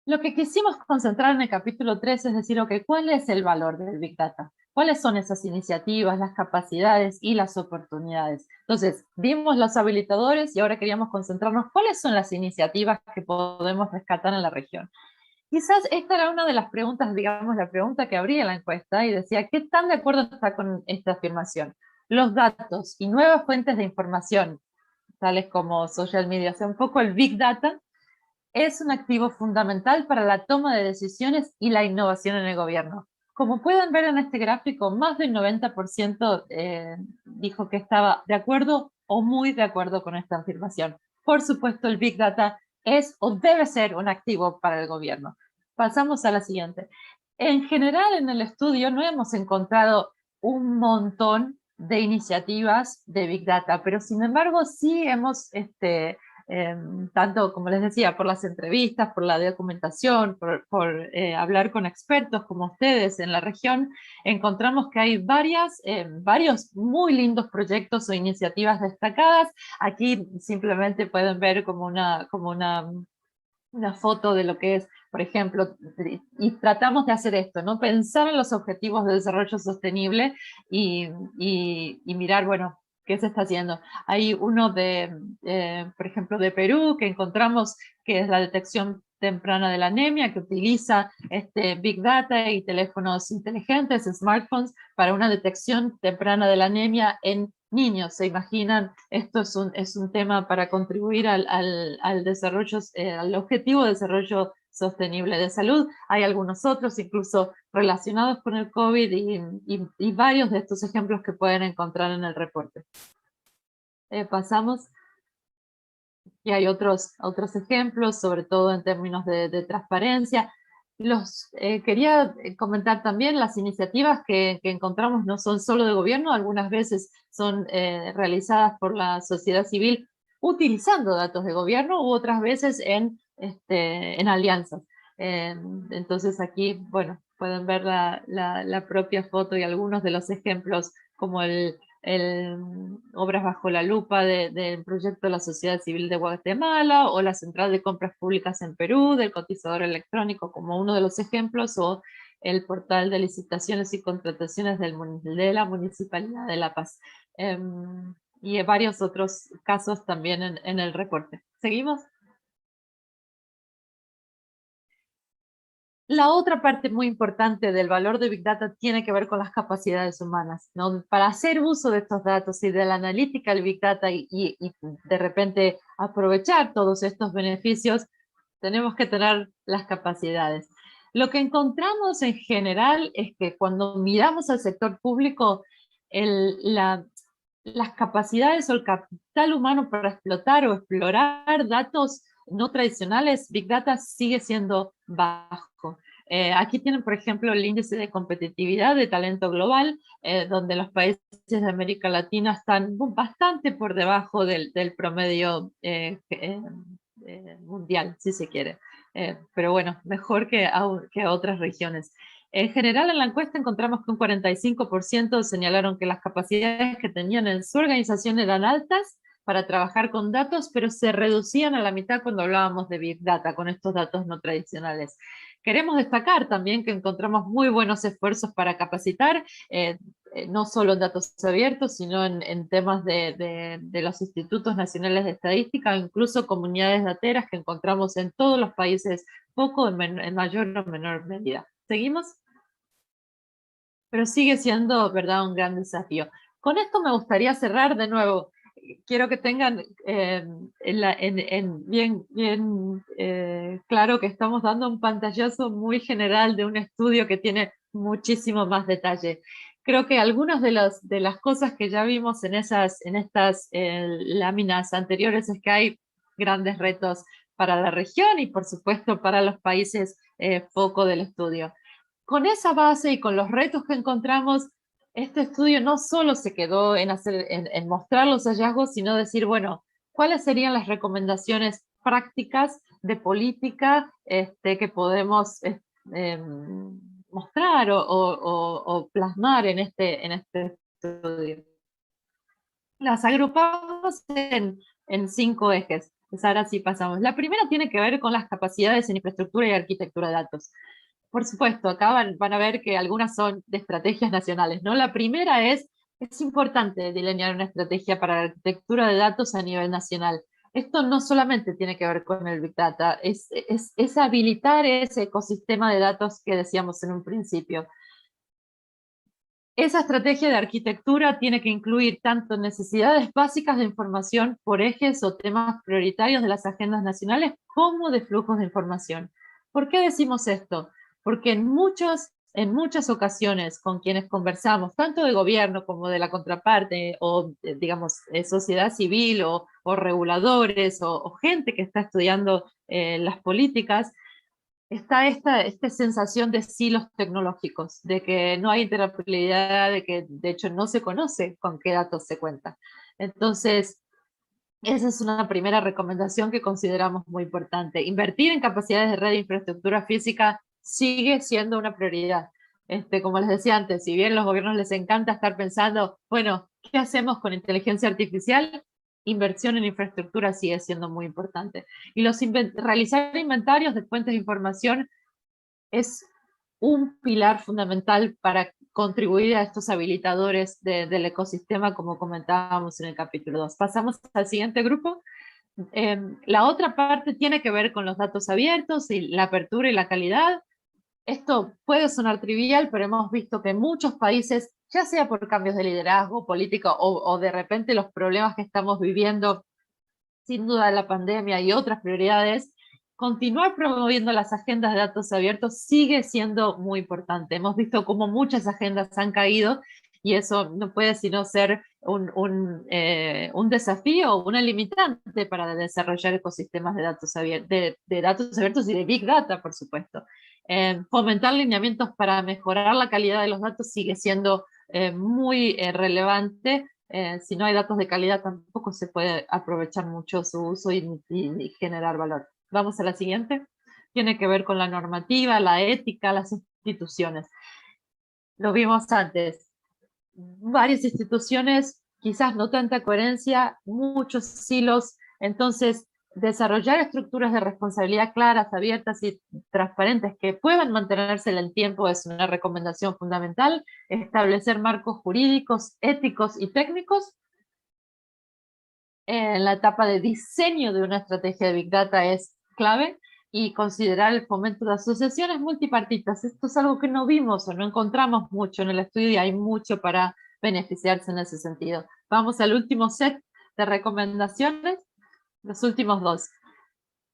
A: Lo que quisimos concentrar en el capítulo 3 es decir, okay, ¿cuál es el valor del Big Data? ¿Cuáles son esas iniciativas, las capacidades y las oportunidades? Entonces, vimos los habilitadores y ahora queríamos concentrarnos cuáles son las iniciativas que podemos rescatar en la región. Quizás esta era una de las preguntas, digamos, la pregunta que abría la encuesta y decía, ¿qué tan de acuerdo está con esta afirmación? Los datos y nuevas fuentes de información, tales como social media, o sea, un poco el Big Data, es un activo fundamental para la toma de decisiones y la innovación en el gobierno. Como pueden ver en este gráfico, más del 90% dijo que estaba de acuerdo o muy de acuerdo con esta afirmación. Por supuesto, el Big Data es o debe ser un activo para el gobierno. Pasamos a la siguiente. En general, en el estudio no hemos encontrado un montón de iniciativas de Big Data, pero sin embargo sí hemos tanto, como les decía, por las entrevistas, por la documentación, por hablar con expertos como ustedes en la región, encontramos que hay varios muy lindos proyectos o iniciativas destacadas. Aquí simplemente pueden ver como una foto de lo que es, por ejemplo, y tratamos de hacer esto, ¿no? Pensar en los objetivos de desarrollo sostenible y mirar, bueno, ¿qué se está haciendo? Hay uno por ejemplo, de Perú, que encontramos que es la detección temprana de la anemia, que utiliza Big Data y teléfonos inteligentes, smartphones, para una detección temprana de la anemia en niños. ¿Se imaginan? Esto es un tema para contribuir al desarrollo, al objetivo de desarrollo sostenible de salud. Hay algunos otros, incluso relacionados con el COVID, y varios de estos ejemplos que pueden encontrar en el reporte. Pasamos. Y hay otros ejemplos, sobre todo en términos de transparencia. Quería comentar también las iniciativas que encontramos no son solo de gobierno, algunas veces son realizadas por la sociedad civil utilizando datos de gobierno, u otras veces en alianzas. Entonces aquí, bueno, pueden ver la propia foto y algunos de los ejemplos, como Obras bajo la lupa del proyecto de la Sociedad Civil de Guatemala, o la Central de Compras Públicas en Perú, del cotizador electrónico, como uno de los ejemplos, o el portal de licitaciones y contrataciones de la Municipalidad de La Paz. Y varios otros casos también en el reporte. ¿Seguimos? La otra parte muy importante del valor de Big Data tiene que ver con las capacidades humanas, ¿no? Para hacer uso de estos datos y de la analítica del Big Data y de repente aprovechar todos estos beneficios, tenemos que tener las capacidades. Lo que encontramos en general es que cuando miramos al sector público, las capacidades o el capital humano para explotar o explorar datos no tradicionales, Big Data, sigue siendo bajo. Aquí tienen, por ejemplo, el índice de competitividad de talento global, donde los países de América Latina están bastante por debajo del promedio mundial, si se quiere. Pero bueno, mejor que a otras regiones. En general, en la encuesta encontramos que un 45% señalaron que las capacidades que tenían en su organización eran altas para trabajar con datos, pero se reducían a la mitad cuando hablábamos de Big Data, con estos datos no tradicionales. Queremos destacar también que encontramos muy buenos esfuerzos para capacitar, no solo en datos abiertos, sino en temas de los institutos nacionales de estadística, incluso comunidades dateras que encontramos en todos los países, poco en mayor o menor medida. ¿Seguimos? Pero sigue siendo, ¿verdad?, un gran desafío. Con esto me gustaría cerrar de nuevo. Quiero que tengan bien claro que estamos dando un pantallazo muy general de un estudio que tiene muchísimo más detalle. Creo que algunas de las cosas que ya vimos en estas láminas anteriores es que hay grandes retos para la región y por supuesto para los países foco del estudio. Con esa base y con los retos que encontramos, este estudio no solo se quedó en mostrar los hallazgos, sino decir, bueno, ¿cuáles serían las recomendaciones prácticas de política que podemos mostrar o plasmar en este estudio? Las agrupamos en 5 ejes. Pues ahora sí pasamos. La primera tiene que ver con las capacidades en infraestructura y arquitectura de datos. Por supuesto, acá van a ver que algunas son de estrategias nacionales, ¿no? La primera es importante delinear una estrategia para la arquitectura de datos a nivel nacional. Esto no solamente tiene que ver con el Big Data, es habilitar ese ecosistema de datos que decíamos en un principio. Esa estrategia de arquitectura tiene que incluir tanto necesidades básicas de información por ejes o temas prioritarios de las agendas nacionales como de flujos de información. ¿Por qué decimos esto? Porque en muchas ocasiones con quienes conversamos, tanto de gobierno como de la contraparte, o digamos sociedad civil o reguladores o gente que está estudiando las políticas, está esta sensación de silos tecnológicos, de que no hay interoperabilidad, de que de hecho no se conoce con qué datos se cuenta. Entonces, esa es una primera recomendación que consideramos muy importante. Invertir en capacidades de red e infraestructura física sigue siendo una prioridad. Como les decía antes, si bien a los gobiernos les encanta estar pensando, bueno, ¿qué hacemos con inteligencia artificial? Inversión en infraestructura sigue siendo muy importante. Y realizar inventarios de fuentes de información es un pilar fundamental para contribuir a estos habilitadores del ecosistema, como comentábamos en el capítulo 2. Pasamos al siguiente grupo. La otra parte tiene que ver con los datos abiertos y la apertura y la calidad. Esto puede sonar trivial, pero hemos visto que muchos países, ya sea por cambios de liderazgo político o de repente los problemas que estamos viviendo, sin duda la pandemia y otras prioridades, continuar promoviendo las agendas de datos abiertos sigue siendo muy importante. Hemos visto cómo muchas agendas han caído y eso no puede sino ser un desafío o una limitante para desarrollar ecosistemas de datos abiertos y de Big Data, por supuesto. Fomentar lineamientos para mejorar la calidad de los datos sigue siendo muy relevante. Si no hay datos de calidad tampoco se puede aprovechar mucho su uso y generar valor. Vamos a la siguiente. Tiene que ver con la normativa, la ética, las instituciones. Lo vimos antes. Varias instituciones, quizás no tanta coherencia, muchos silos. Entonces, desarrollar estructuras de responsabilidad claras, abiertas y transparentes que puedan mantenerse en el tiempo es una recomendación fundamental. Establecer marcos jurídicos, éticos y técnicos. En la etapa de diseño de una estrategia de Big Data es clave, y considerar el fomento de asociaciones multipartitas. Esto es algo que no vimos o no encontramos mucho en el estudio y hay mucho para beneficiarse en ese sentido. Vamos al último set de recomendaciones, los últimos 2.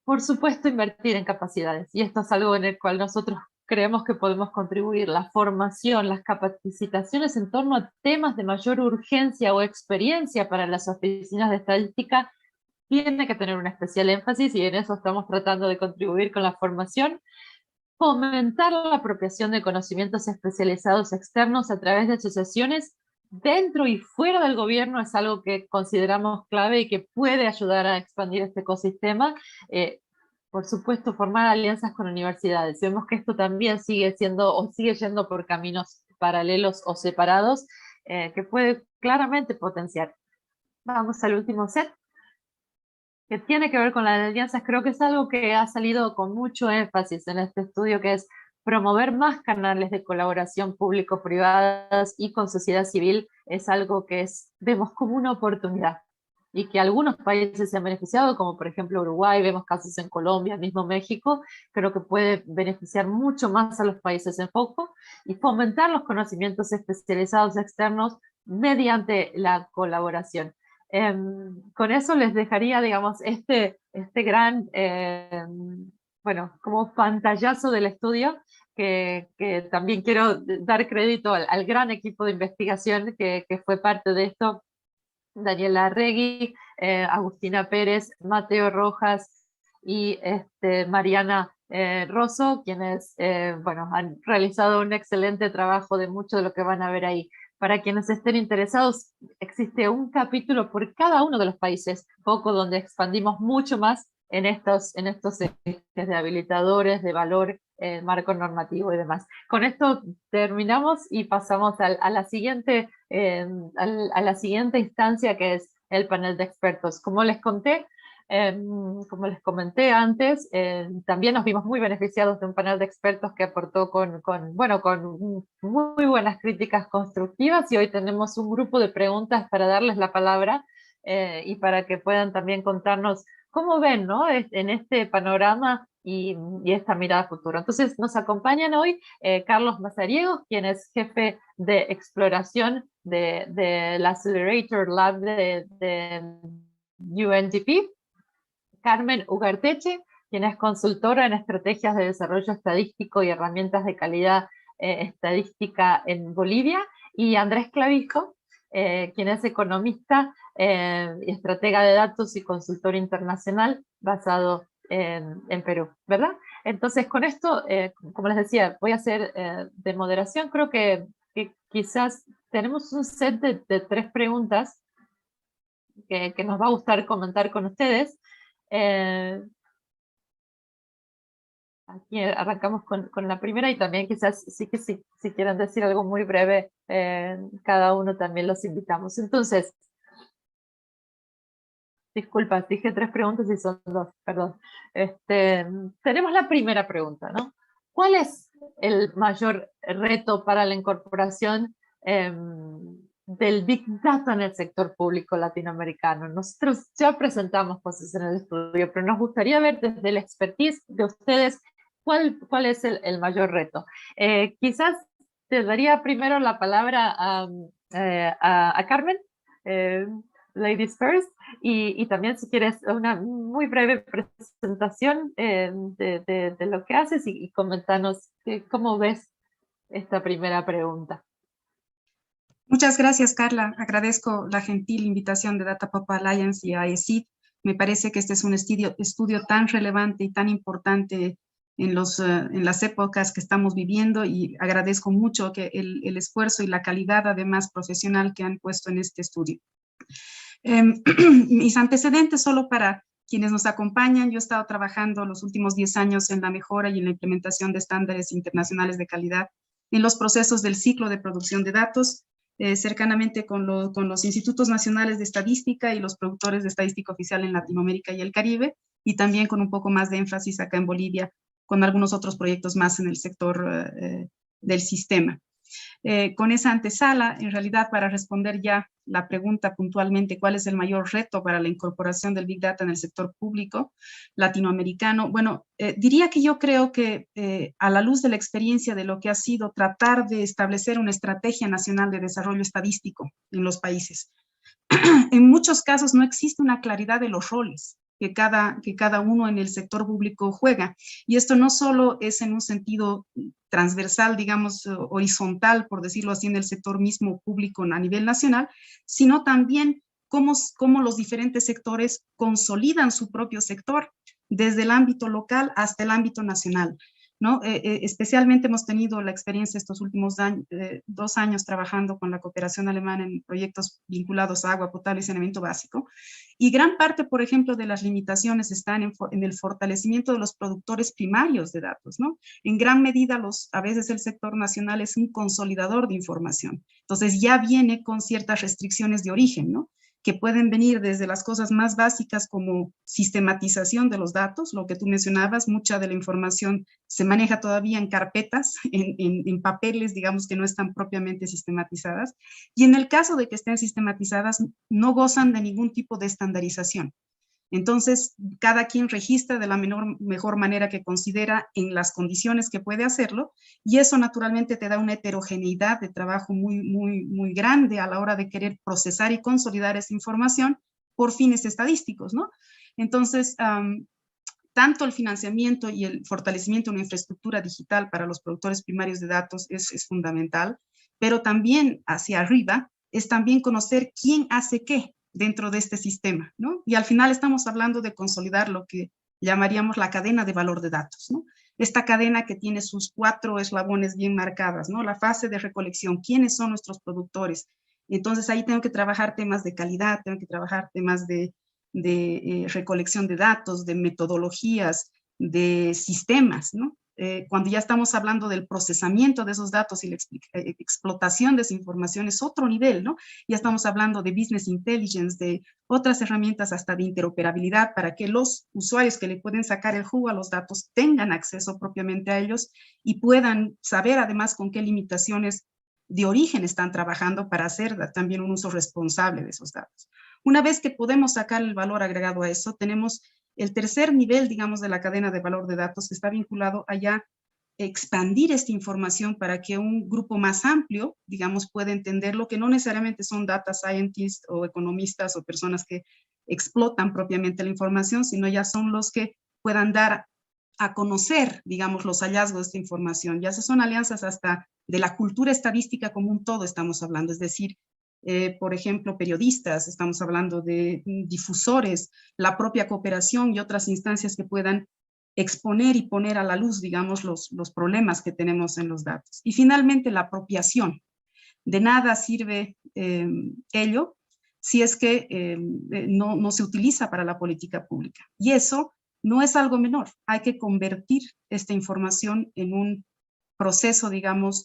A: Por supuesto, invertir en capacidades, y esto es algo en el cual nosotros creemos que podemos contribuir. La formación, las capacitaciones en torno a temas de mayor urgencia o experiencia para las oficinas de estadística tiene que tener un especial énfasis, y en eso estamos tratando de contribuir con la formación. Fomentar la apropiación de conocimientos especializados externos a través de asociaciones dentro y fuera del gobierno es algo que consideramos clave y que puede ayudar a expandir este ecosistema. por supuesto, formar alianzas con universidades. Vemos que esto también sigue siendo o sigue yendo por caminos paralelos o separados, que puede claramente potenciar. Vamos al último set, que tiene que ver con las alianzas. Creo que es algo que ha salido con mucho énfasis en este estudio, que es promover más canales de colaboración público-privadas y con sociedad civil. Es algo que vemos como una oportunidad y que algunos países se han beneficiado, como por ejemplo Uruguay, vemos casos en Colombia, mismo México. Creo que puede beneficiar mucho más a los países en foco y fomentar los conocimientos especializados externos mediante la colaboración. Con eso les dejaría, digamos, este gran, bueno, como pantallazo del estudio, que también quiero dar crédito al gran equipo de investigación que fue parte de esto: Daniela Arregui, Agustina Pérez, Mateo Rojas y Mariana Rosso, quienes bueno, han realizado un excelente trabajo de mucho de lo que van a ver ahí. Para quienes estén interesados, existe un capítulo por cada uno de los países, poco donde expandimos mucho más en estos ejes de habilitadores, de valor, marco normativo y demás. Con esto terminamos y pasamos a la siguiente instancia, que es el panel de expertos. Como les conté, como les comenté antes, también nos vimos muy beneficiados de un panel de expertos que aportó con muy buenas críticas constructivas, y hoy tenemos un grupo de preguntas para darles la palabra y para que puedan también contarnos cómo ven, ¿no?, en este panorama y esta mirada futura. Entonces nos acompañan hoy Carlos Mazariegos, quien es jefe de exploración de la Accelerator Lab de UNDP, Carmen Ugarteche, quien es consultora en estrategias de desarrollo estadístico y herramientas de calidad estadística en Bolivia, y Andrés Clavijo, quien es economista y estratega de datos y consultor internacional basado en Perú, ¿verdad? Entonces, con esto, como les decía, voy a hacer de moderación. Creo que quizás tenemos un set de 3 preguntas que nos va a gustar comentar con ustedes. Aquí arrancamos con la primera, y también quizás si quieren decir algo muy breve, cada uno también los invitamos. Entonces, disculpa, dije 3 preguntas y son 2, perdón. Tenemos la primera pregunta, ¿no? ¿Cuál es el mayor reto para la incorporación del Big Data en el sector público latinoamericano? Nosotros ya presentamos cosas en el estudio, pero nos gustaría ver desde la expertise de ustedes cuál es el mayor reto. Quizás te daría primero la palabra a Carmen, ladies first, y también si quieres una muy breve presentación de lo que haces y comentanos cómo ves esta primera pregunta.
D: Muchas gracias, Carla. Agradezco la gentil invitación de Data Pop Alliance y a ESID. Me parece que este es un estudio tan relevante y tan importante en las épocas que estamos viviendo, y agradezco mucho que el esfuerzo y la calidad, además, profesional que han puesto en este estudio. Mis antecedentes, solo para quienes nos acompañan: yo he estado trabajando los últimos 10 años en la mejora y en la implementación de estándares internacionales de calidad en los procesos del ciclo de producción de datos, cercanamente con los institutos nacionales de estadística y los productores de estadística oficial en Latinoamérica y el Caribe, y también con un poco más de énfasis acá en Bolivia, con algunos otros proyectos más en el sector del sistema. Con esa antesala, en realidad, para responder ya la pregunta puntualmente, ¿cuál es el mayor reto para la incorporación del Big Data en el sector público latinoamericano? Bueno, diría que yo creo que a la luz de la experiencia de lo que ha sido tratar de establecer una estrategia nacional de desarrollo estadístico en los países, en muchos casos no existe una claridad de los roles que cada uno en el sector público juega. Y esto no solo es en un sentido transversal, digamos, horizontal, por decirlo así, en el sector mismo público a nivel nacional, sino también cómo los diferentes sectores consolidan su propio sector, desde el ámbito local hasta el ámbito nacional. ¿no? Especialmente hemos tenido la experiencia estos últimos 2 años trabajando con la cooperación alemana en proyectos vinculados a agua potable y saneamiento básico, y gran parte, por ejemplo, de las limitaciones están en el fortalecimiento de los productores primarios de datos, ¿no? En gran medida, a veces el sector nacional es un consolidador de información, entonces ya viene con ciertas restricciones de origen, ¿no? Que pueden venir desde las cosas más básicas como sistematización de los datos, lo que tú mencionabas, mucha de la información se maneja todavía en carpetas, en papeles, digamos, que no están propiamente sistematizadas, y en el caso de que estén sistematizadas, no gozan de ningún tipo de estandarización. Entonces, cada quien registra de la mejor manera que considera en las condiciones que puede hacerlo, y eso naturalmente te da una heterogeneidad de trabajo muy grande a la hora de querer procesar y consolidar esa información por fines estadísticos, ¿no? Entonces, tanto el financiamiento y el fortalecimiento de una infraestructura digital para los productores primarios de datos es fundamental, pero también hacia arriba es también conocer quién hace qué dentro de este sistema, ¿no? Y al final estamos hablando de consolidar lo que llamaríamos la cadena de valor de datos, ¿no? Esta cadena que tiene sus 4 eslabones bien marcadas, ¿no? La fase de recolección, quiénes son nuestros productores. Entonces ahí tengo que trabajar temas de calidad, tengo que trabajar temas de recolección de datos, de metodologías, de sistemas, ¿no? Cuando ya estamos hablando del procesamiento de esos datos y la explotación de esa información es otro nivel, ¿no? Ya estamos hablando de business intelligence, de otras herramientas hasta de interoperabilidad para que los usuarios que le pueden sacar el jugo a los datos tengan acceso propiamente a ellos y puedan saber además con qué limitaciones de origen están trabajando para hacer también un uso responsable de esos datos. Una vez que podemos sacar el valor agregado a eso, tenemos el tercer nivel, digamos, de la cadena de valor de datos que está vinculado a ya expandir esta información para que un grupo más amplio, digamos, pueda entender lo que no necesariamente son data scientists o economistas o personas que explotan propiamente la información, sino ya son los que puedan dar a conocer, digamos, los hallazgos de esta información. Ya son alianzas hasta de la cultura estadística como un todo estamos hablando, es decir, por ejemplo, periodistas, estamos hablando de difusores, la propia cooperación y otras instancias que puedan exponer y poner a la luz, digamos, los problemas que tenemos en los datos. Y finalmente, la apropiación. De nada sirve ello si es que no se utiliza para la política pública. Y eso no es algo menor. Hay que convertir esta información en un proceso, digamos,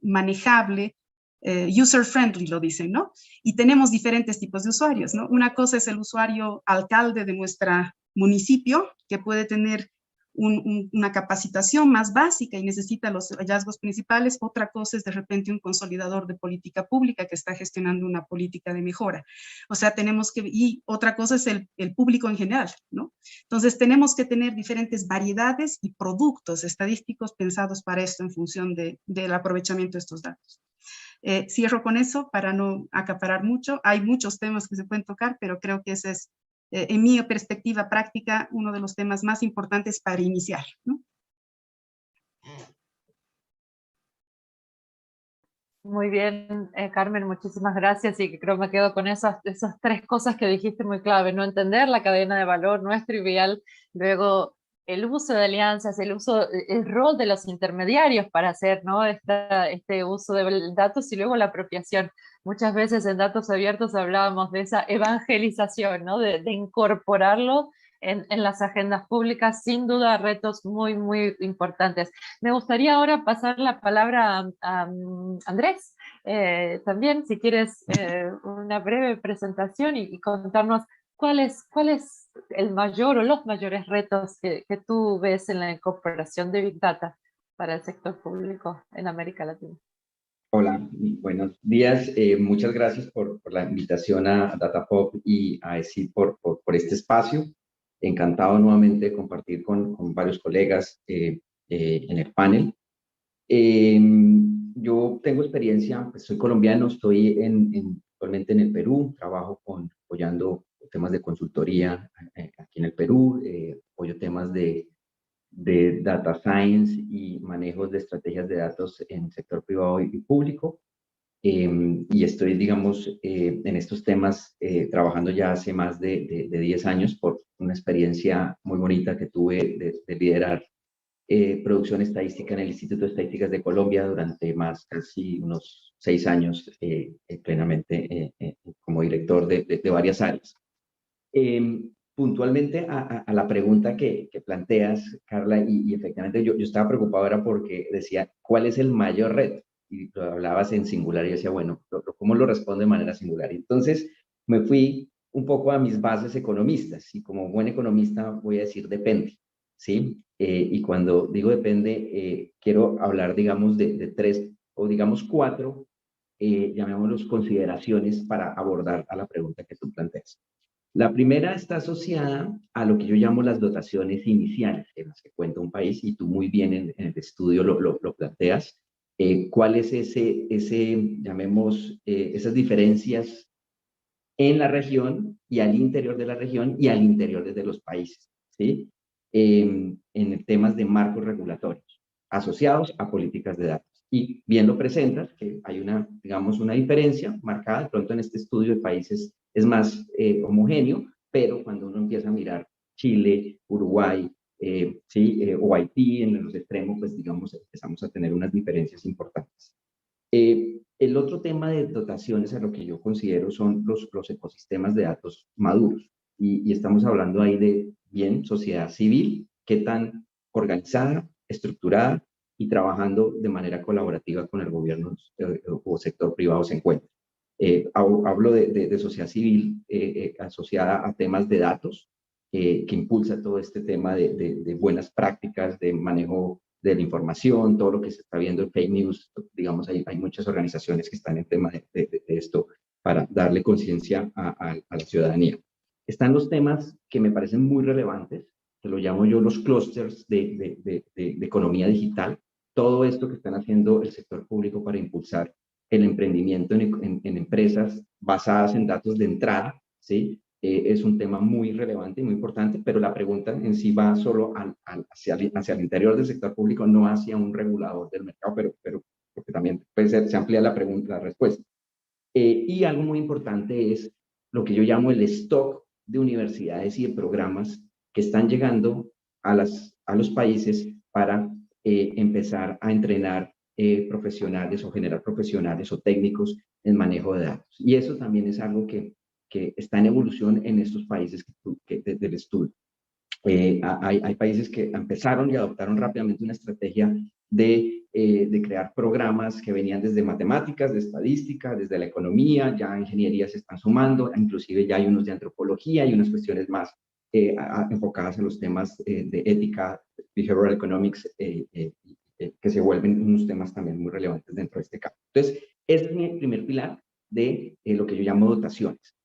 D: manejable, user-friendly, lo dicen, ¿no? Y tenemos diferentes tipos de usuarios, ¿no? Una cosa es el usuario alcalde de nuestro municipio, que puede tener una capacitación más básica y necesita los hallazgos principales. Otra cosa es de repente un consolidador de política pública que está gestionando una política de mejora. O sea, tenemos que, y otra cosa es el público en general, ¿no? Entonces tenemos que tener diferentes variedades y productos estadísticos pensados para esto en función del aprovechamiento de estos datos. Cierro con eso para no acaparar mucho. Hay muchos temas que se pueden tocar, pero creo que ese es, en mi perspectiva práctica, uno de los temas más importantes para iniciar, ¿no?
A: Muy bien, Carmen, muchísimas gracias, y creo que me quedo con esas 3 cosas que dijiste muy clave, ¿no? Entender la cadena de valor no es trivial, luego el uso de alianzas, el rol de los intermediarios para hacer, ¿no? este uso de datos, y luego la apropiación. Muchas veces en datos abiertos hablábamos de esa evangelización, ¿no? De incorporarlo en las agendas públicas, sin duda retos muy importantes. Me gustaría ahora pasar la palabra a Andrés, también si quieres una breve presentación y contarnos cuál es el mayor o los mayores retos que tú ves en la incorporación de Big Data para el sector público en América Latina.
G: Hola, buenos días. Muchas gracias por la invitación a Datapop y a ESID por este espacio. Encantado nuevamente de compartir con varios colegas en el panel. Yo tengo experiencia, pues soy colombiano, estoy actualmente en el Perú, trabajo apoyando temas de consultoría aquí en el Perú, apoyo temas de data science y manejos de estrategias de datos en el sector privado y público. Y estoy, digamos, en estos temas trabajando ya hace más de 10 años por una experiencia muy bonita que tuve de liderar producción estadística en el Instituto de Estadísticas de Colombia durante casi unos 6 años plenamente como director de varias áreas. Puntualmente a la pregunta que planteas, Carla, y efectivamente yo estaba preocupado era porque decía, ¿cuál es el mayor reto? Y lo hablabas en singular y yo decía, bueno, ¿cómo lo respondo de manera singular? Y entonces me fui un poco a mis bases economistas y como buen economista voy a decir depende, ¿sí? Y cuando digo depende, quiero hablar, digamos, de 3 o digamos 4, llamémoslos consideraciones para abordar a la pregunta que tú planteas. La primera está asociada a lo que yo llamo las dotaciones iniciales en las que cuenta un país, y tú muy bien en el estudio lo planteas. ¿Cuál es llamemos, esas diferencias en la región y al interior de la región y al interior de los países, ¿sí? En temas de marcos regulatorios asociados a políticas de datos? Y bien lo presentas, que hay digamos, una diferencia marcada. De pronto en este estudio de países es más homogéneo, pero cuando uno empieza a mirar Chile, Uruguay, ¿sí? O Haití en los extremos, pues digamos, empezamos a tener unas diferencias importantes. El otro tema de dotaciones a lo que yo considero son los ecosistemas de datos maduros. Y estamos hablando ahí de, bien, sociedad civil, qué tan organizada, estructurada y trabajando de manera colaborativa con el gobierno o sector privado se encuentra. Hablo de sociedad civil asociada a temas de datos, que impulsa todo este tema de buenas prácticas, de manejo de la información, todo lo que se está viendo en fake news. Digamos, hay muchas organizaciones que están en tema de esto para darle conciencia a la ciudadanía. Están los temas que me parecen muy relevantes, que lo llamo yo los clústeres de economía digital. Todo esto que están haciendo el sector público para impulsar el emprendimiento en empresas basadas en datos de entrada, ¿sí? Es un tema muy relevante y muy importante, pero la pregunta en sí va solo hacia el interior del sector público, no hacia un regulador del mercado, pero porque también puede ser, se amplía la pregunta, la respuesta. Y algo muy importante es lo que yo llamo el stock de universidades y de programas que están llegando a los países para empezar a entrenar profesionales o generar profesionales o técnicos en manejo de datos. Y eso también es algo que está en evolución en estos países del estudio. Hay países que empezaron y adoptaron rápidamente una estrategia de crear programas que venían desde matemáticas, de estadística, desde la economía, ya ingenierías se están sumando, inclusive ya hay unos de antropología y unas cuestiones más enfocadas en los temas de ética, behavioral economics, que se vuelven unos temas también muy relevantes dentro de este campo. Entonces, este es mi primer pilar de lo que yo llamo dotaciones.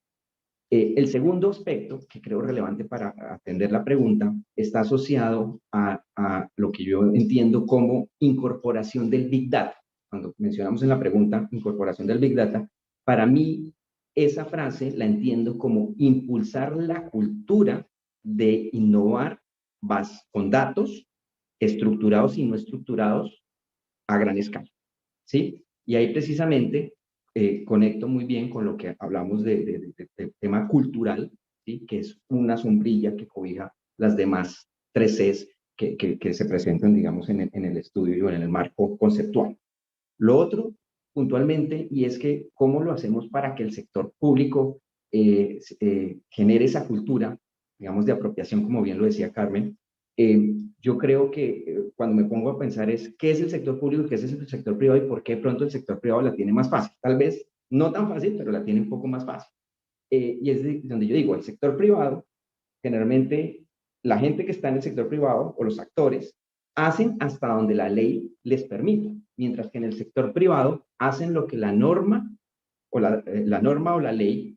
G: El segundo aspecto que creo relevante para atender la pregunta está asociado a lo que yo entiendo como incorporación del Big Data. Cuando mencionamos en la pregunta incorporación del Big Data, para mí esa frase la entiendo como impulsar la cultura de innovar con datos estructurados y no estructurados a gran escala, ¿sí? Y ahí precisamente conecto muy bien con lo que hablamos del tema cultural, ¿sí? Que es una sombrilla que cobija las demás 3 Cs que se presentan, digamos, en el estudio y en el marco conceptual. Lo otro, puntualmente, y es que cómo lo hacemos para que el sector público genere esa cultura, digamos, de apropiación, como bien lo decía Carmen. Yo creo que cuando me pongo a pensar es qué es el sector público y qué es el sector privado y por qué pronto el sector privado la tiene más fácil. Tal vez no tan fácil, pero la tiene un poco más fácil. Y es donde yo digo, el sector privado, generalmente la gente que está en el sector privado o los actores hacen hasta donde la ley les permite, mientras que en el sector privado hacen lo que la norma o la ley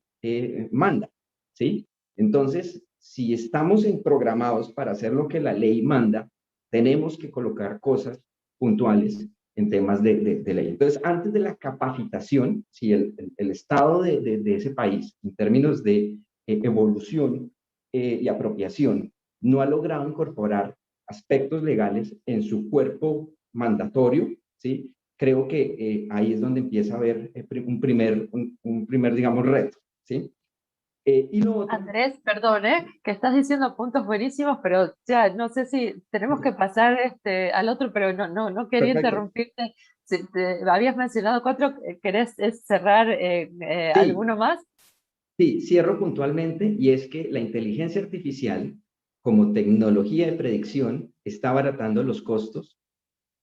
G: manda, ¿sí? Entonces, si estamos programados para hacer lo que la ley manda, tenemos que colocar cosas puntuales en temas de ley. Entonces, antes de la capacitación, si el estado de ese país, en términos de evolución y apropiación, no ha logrado incorporar aspectos legales en su cuerpo mandatorio, ¿sí? Creo que ahí es donde empieza a haber un primer, digamos, reto, ¿sí? Y lo otro,
A: Andrés, perdón, que estás diciendo puntos buenísimos, pero ya no sé si tenemos que pasar al otro, pero no quería
G: perfecto.
A: interrumpirte. Si habías mencionado 4, ¿querés cerrar
G: Sí.
A: alguno más?
G: Sí, cierro puntualmente, y es que la inteligencia artificial, como tecnología de predicción, está abaratando los costos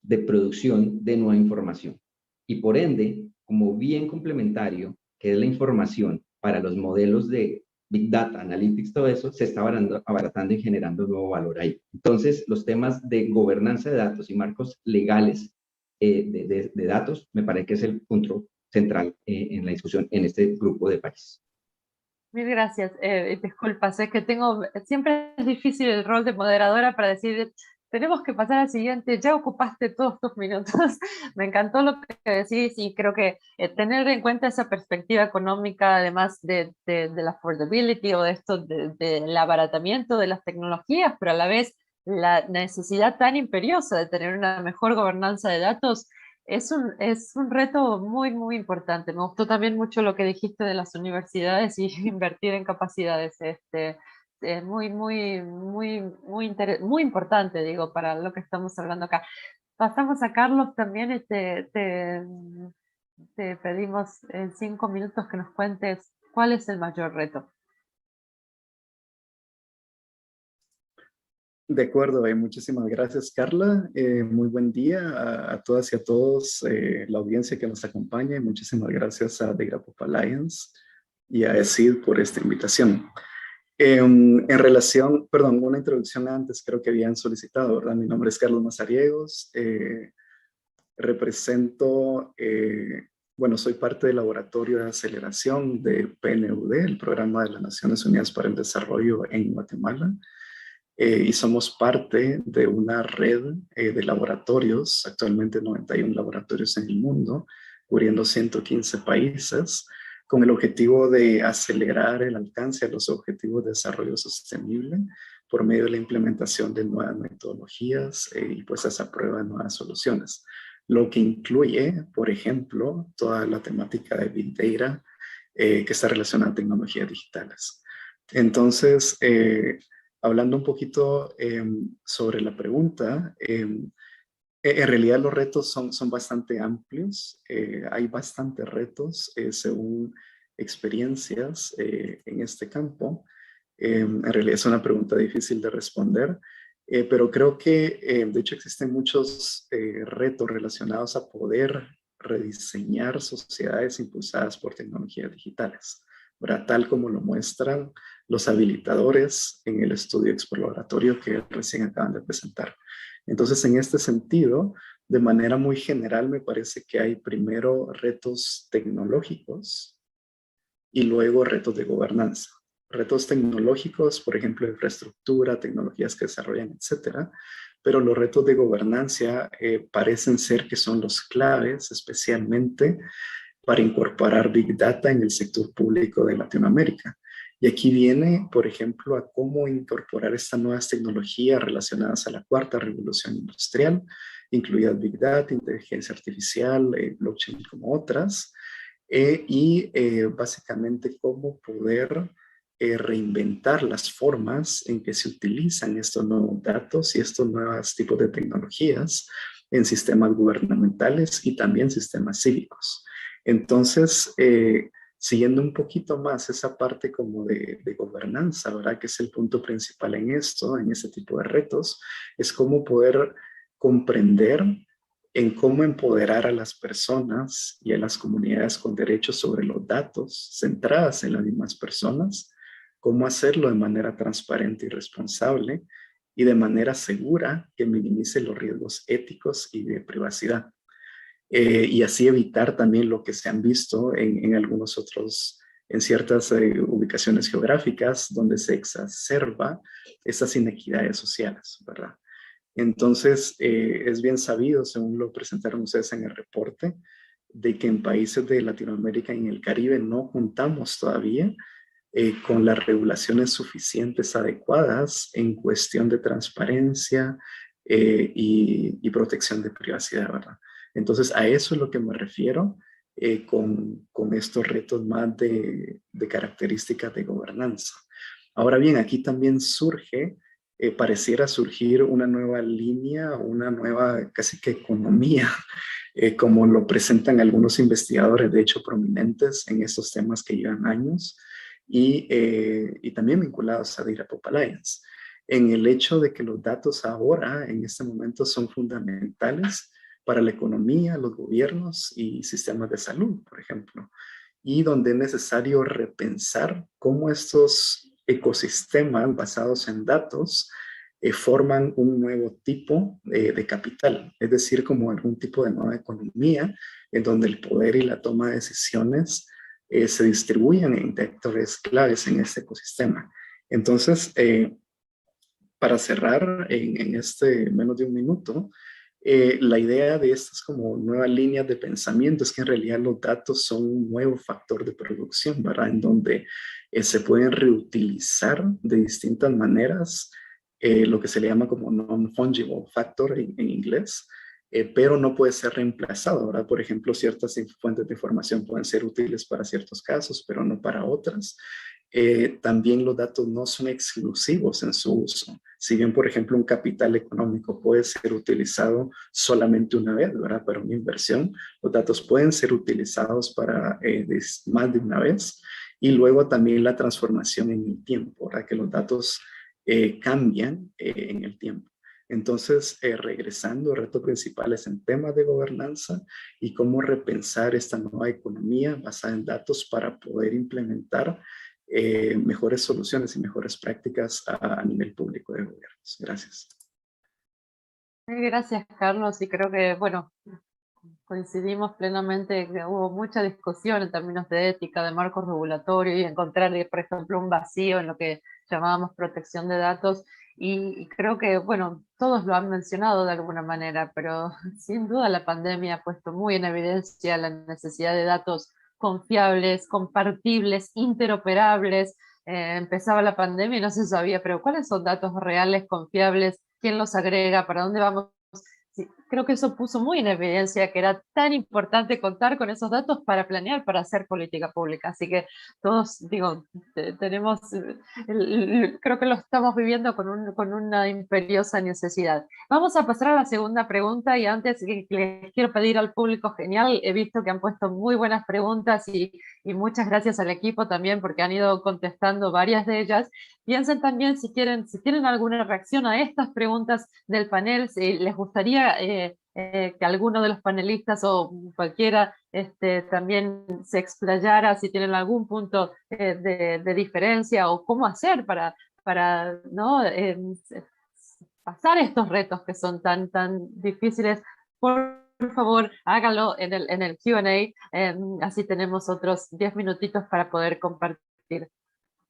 G: de producción de nueva información. Y por ende, como bien complementario, que es la información para los modelos de Big Data, Analytics, todo eso, se está abaratando y generando nuevo valor ahí. Entonces, los temas de gobernanza de datos y marcos legales de datos, me parece que es el punto central en la discusión en este grupo de países.
A: Mil gracias. Disculpa, sé que siempre es difícil el rol de moderadora para decir, tenemos que pasar al siguiente, ya ocupaste todos tus minutos. Me encantó lo que decís y creo que tener en cuenta esa perspectiva económica, además de la affordability o de esto, del abaratamiento de las tecnologías, pero a la vez la necesidad tan imperiosa de tener una mejor gobernanza de datos, es un reto muy importante. Me gustó también mucho lo que dijiste de las universidades y invertir en capacidades. Muy importante, digo, para lo que estamos hablando acá. Pasamos a Carlos también. Te pedimos en 5 minutos que nos cuentes cuál es el mayor reto.
H: De acuerdo, muchísimas gracias, Carla. Muy buen día a todas y a todos, la audiencia que nos acompaña, y muchísimas gracias a The Graph of Alliance y a ESID por esta invitación. En relación, perdón, una introducción antes, creo que habían solicitado, ¿verdad? Mi nombre es Carlos Mazariegos, represento, bueno, soy parte del laboratorio de aceleración de PNUD, el Programa de las Naciones Unidas para el Desarrollo en Guatemala. Y somos parte de una red de laboratorios, actualmente 91 laboratorios en el mundo, cubriendo 115 países, con el objetivo de acelerar el alcance de los objetivos de desarrollo sostenible por medio de la implementación de nuevas metodologías y pues esa prueba de nuevas soluciones. Lo que incluye, por ejemplo, toda la temática de Big Data que está relacionada a tecnologías digitales. Entonces, hablando un poquito sobre la pregunta, en realidad los retos son bastante amplios. Hay bastantes retos según experiencias en este campo. En realidad es una pregunta difícil de responder, pero creo que de hecho existen muchos retos relacionados a poder rediseñar sociedades impulsadas por tecnologías digitales, ¿verdad? Tal como lo muestran los habilitadores en el estudio exploratorio que recién acaban de presentar. Entonces, en este sentido, de manera muy general, me parece que hay primero retos tecnológicos y luego retos de gobernanza. Retos tecnológicos, por ejemplo, infraestructura, tecnologías que desarrollan, etcétera, pero los retos de gobernanza parecen ser que son los claves, especialmente para incorporar Big Data en el sector público de Latinoamérica. Y aquí viene, por ejemplo, a cómo incorporar estas nuevas tecnologías relacionadas a la cuarta revolución industrial, incluidas Big Data, inteligencia artificial, blockchain como otras, y básicamente cómo poder reinventar las formas en que se utilizan estos nuevos datos y estos nuevos tipos de tecnologías en sistemas gubernamentales y también sistemas cívicos. Entonces, siguiendo un poquito más esa parte como de gobernanza, ¿verdad? Que es el punto principal en esto, en este tipo de retos, es cómo poder comprender en cómo empoderar a las personas y a las comunidades con derechos sobre los datos centradas en las mismas personas, cómo hacerlo de manera transparente y responsable y de manera segura que minimice los riesgos éticos y de privacidad. Y así evitar también lo que se han visto en algunos otros, en ciertas ubicaciones geográficas donde se exacerba esas inequidades sociales, ¿verdad? Entonces, es bien sabido, según lo presentaron ustedes en el reporte, de que en países de Latinoamérica y en el Caribe no contamos todavía con las regulaciones suficientes, adecuadas en cuestión de transparencia y protección de privacidad, ¿verdad? Entonces, a eso es lo que me refiero con estos retos más de características de gobernanza. Ahora bien, aquí también pareciera surgir una nueva línea, una nueva casi que economía, como lo presentan algunos investigadores, de hecho prominentes en estos temas que llevan años, y también vinculados a Data Pop Alliance, en el hecho de que los datos ahora, en este momento, son fundamentales para la economía, los gobiernos y sistemas de salud, por ejemplo, y donde es necesario repensar cómo estos ecosistemas basados en datos forman un nuevo tipo de capital, es decir, como algún tipo de nueva economía en donde el poder y la toma de decisiones se distribuyen en actores claves en este ecosistema. Entonces, para cerrar en este menos de un minuto, la idea de estas como nuevas líneas de pensamiento es que en realidad los datos son un nuevo factor de producción, ¿verdad? En donde se pueden reutilizar de distintas maneras, lo que se le llama como non-fungible factor en inglés, pero no puede ser reemplazado, ¿verdad? Por ejemplo, ciertas fuentes de información pueden ser útiles para ciertos casos, pero no para otras. También los datos no son exclusivos en su uso. Si bien, por ejemplo, un capital económico puede ser utilizado solamente una vez, ¿verdad? Para una inversión, los datos pueden ser utilizados para más de una vez. Y luego también la transformación en el tiempo, ¿verdad? Que los datos cambian en el tiempo. Entonces, regresando, el reto principal es en temas de gobernanza y cómo repensar esta nueva economía basada en datos para poder implementar mejores soluciones y mejores prácticas a nivel público de gobiernos. Gracias.
A: Gracias, Carlos, y creo que, bueno, coincidimos plenamente que hubo mucha discusión en términos de ética, de marcos regulatorios y encontrar, por ejemplo, un vacío en lo que llamábamos protección de datos, y creo que, bueno, todos lo han mencionado de alguna manera, pero sin duda la pandemia ha puesto muy en evidencia la necesidad de datos confiables, compartibles, interoperables. Empezaba la pandemia y no se sabía, pero ¿cuáles son datos reales, confiables? ¿Quién los agrega? ¿Para dónde vamos? Sí, creo que eso puso muy en evidencia que era tan importante contar con esos datos para planear, para hacer política pública. Así que todos, digo, tenemos, creo que lo estamos viviendo con una imperiosa necesidad. Vamos a pasar a la segunda pregunta y antes les quiero pedir al público genial, he visto que han puesto muy buenas preguntas y muchas gracias al equipo también porque han ido contestando varias de ellas. Piensen también si tienen alguna reacción a estas preguntas del panel, si les gustaría que alguno de los panelistas o cualquiera también se explayara, si tienen algún punto de diferencia o cómo hacer para ¿no? Pasar estos retos que son tan difíciles. Por favor, háganlo en el Q&A, así tenemos otros 10 minutitos para poder compartir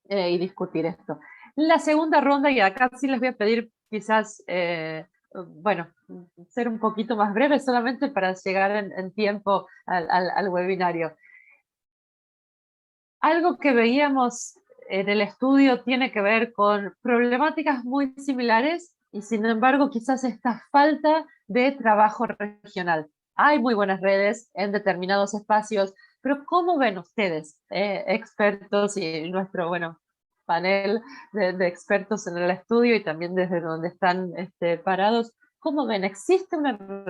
A: y discutir esto. La segunda ronda, y acá sí les voy a pedir quizás, bueno, ser un poquito más breve solamente para llegar en tiempo al webinario. Algo que veíamos en el estudio tiene que ver con problemáticas muy similares y sin embargo quizás esta falta de trabajo regional. Hay muy buenas redes en determinados espacios, pero ¿cómo ven ustedes, expertos y nuestro, bueno, panel de expertos en el estudio y también desde donde están parados? ¿Cómo ven? ¿Existe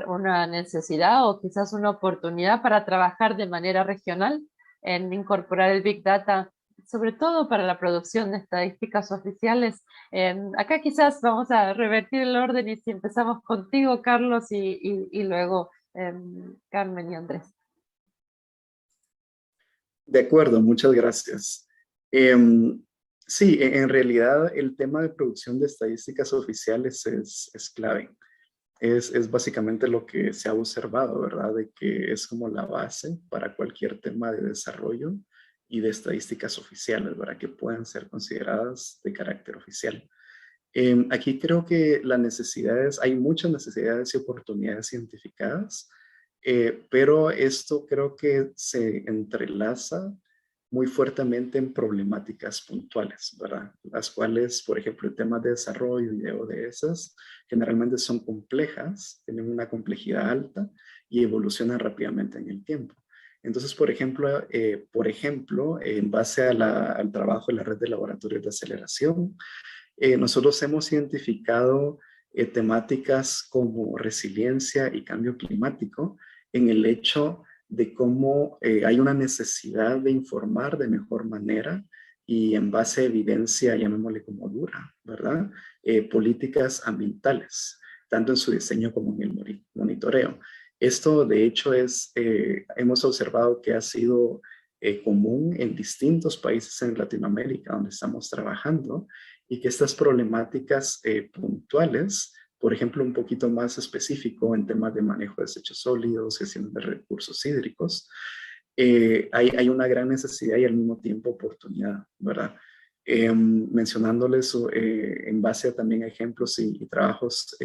A: una necesidad o quizás una oportunidad para trabajar de manera regional en incorporar el Big Data, sobre todo para la producción de estadísticas oficiales? Acá quizás vamos a revertir el orden y si empezamos contigo, Carlos, y luego Carmen y Andrés.
H: De acuerdo, muchas gracias. Sí, en realidad el tema de producción de estadísticas oficiales es clave. Es básicamente lo que se ha observado, ¿verdad? De que es como la base para cualquier tema de desarrollo y de estadísticas oficiales, ¿verdad? Que puedan ser consideradas de carácter oficial. Aquí creo que hay muchas necesidades y oportunidades identificadas, pero esto creo que se entrelaza muy fuertemente en problemáticas puntuales, ¿verdad? Las cuales, por ejemplo, el tema de desarrollo y de ODS generalmente son complejas, tienen una complejidad alta y evolucionan rápidamente en el tiempo. Entonces, por ejemplo, en base al trabajo de la red de laboratorios de aceleración, nosotros hemos identificado temáticas como resiliencia y cambio climático en el hecho de cómo hay una necesidad de informar de mejor manera y en base a evidencia, llamémosle como dura, ¿verdad? Políticas ambientales, tanto en su diseño como en el monitoreo. Esto, de hecho, hemos observado que ha sido común en distintos países en Latinoamérica donde estamos trabajando, y que estas problemáticas puntuales, por ejemplo, un poquito más específico en temas de manejo de desechos sólidos, gestión de recursos hídricos, hay una gran necesidad y al mismo tiempo oportunidad, ¿verdad? Mencionándoles en base a también ejemplos y trabajos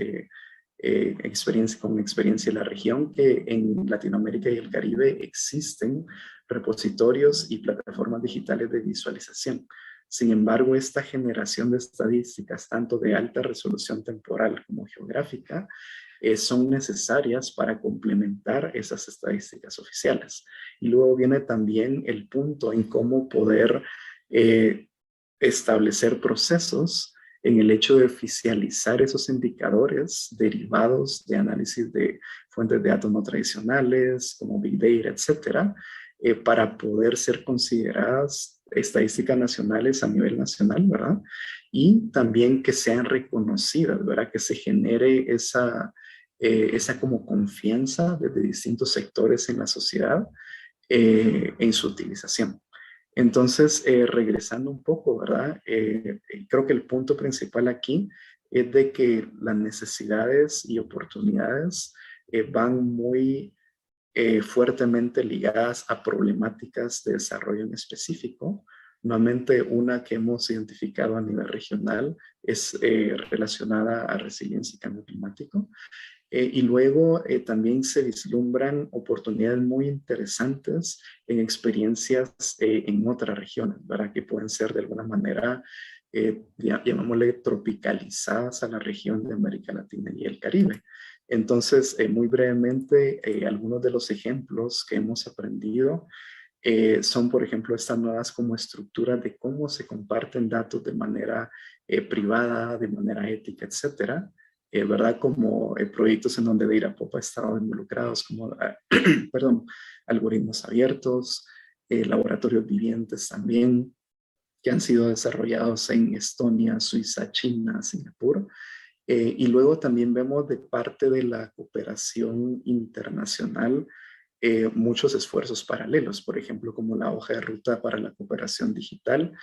H: con experiencia en la región, que en Latinoamérica y el Caribe existen repositorios y plataformas digitales de visualización. Sin embargo, esta generación de estadísticas, tanto de alta resolución temporal como geográfica, son necesarias para complementar esas estadísticas oficiales. Y luego viene también el punto en cómo poder establecer procesos en el hecho de oficializar esos indicadores derivados de análisis de fuentes de datos no tradicionales, como Big Data, etcétera, para poder ser consideradas estadísticas nacionales a nivel nacional, ¿verdad? Y también que sean reconocidas, ¿verdad? Que se genere esa como confianza desde distintos sectores en la sociedad en su utilización. Entonces, regresando un poco, ¿verdad? Creo que el punto principal aquí es de que las necesidades y oportunidades van muy fuertemente ligadas a problemáticas de desarrollo en específico. Nuevamente, una que hemos identificado a nivel regional es relacionada a resiliencia y cambio climático. Y luego también se vislumbran oportunidades muy interesantes en experiencias en otras regiones, ¿verdad? Que pueden ser de alguna manera, llamémosle, tropicalizadas a la región de América Latina y el Caribe. Entonces, muy brevemente, algunos de los ejemplos que hemos aprendido son, por ejemplo, estas nuevas como estructuras de cómo se comparten datos de manera privada, de manera ética, etcétera. ¿Verdad? Como proyectos en donde DataPop ha estado involucrados, como, perdón, algoritmos abiertos, laboratorios vivientes también, que han sido desarrollados en Estonia, Suiza, China, Singapur. Y luego también vemos de parte de la cooperación internacional muchos esfuerzos paralelos, por ejemplo, como la hoja de ruta para la cooperación digital,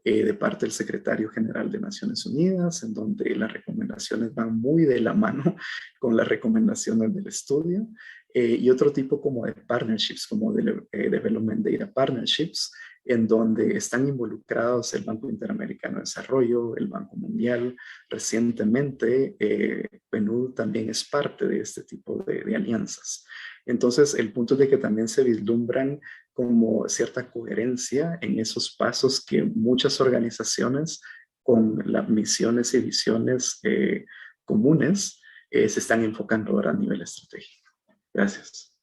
H: de parte del secretario general de Naciones Unidas, en donde las recomendaciones van muy de la mano con las recomendaciones del estudio, y otro tipo como de partnerships, como de Development Data Partnerships, en donde están involucrados el Banco Interamericano de Desarrollo, el Banco Mundial. Recientemente, PNUD también es parte de este tipo de alianzas. Entonces, el punto es de que también se vislumbran como cierta coherencia en esos pasos que muchas organizaciones con las misiones y visiones comunes se están enfocando ahora a nivel estratégico. Gracias.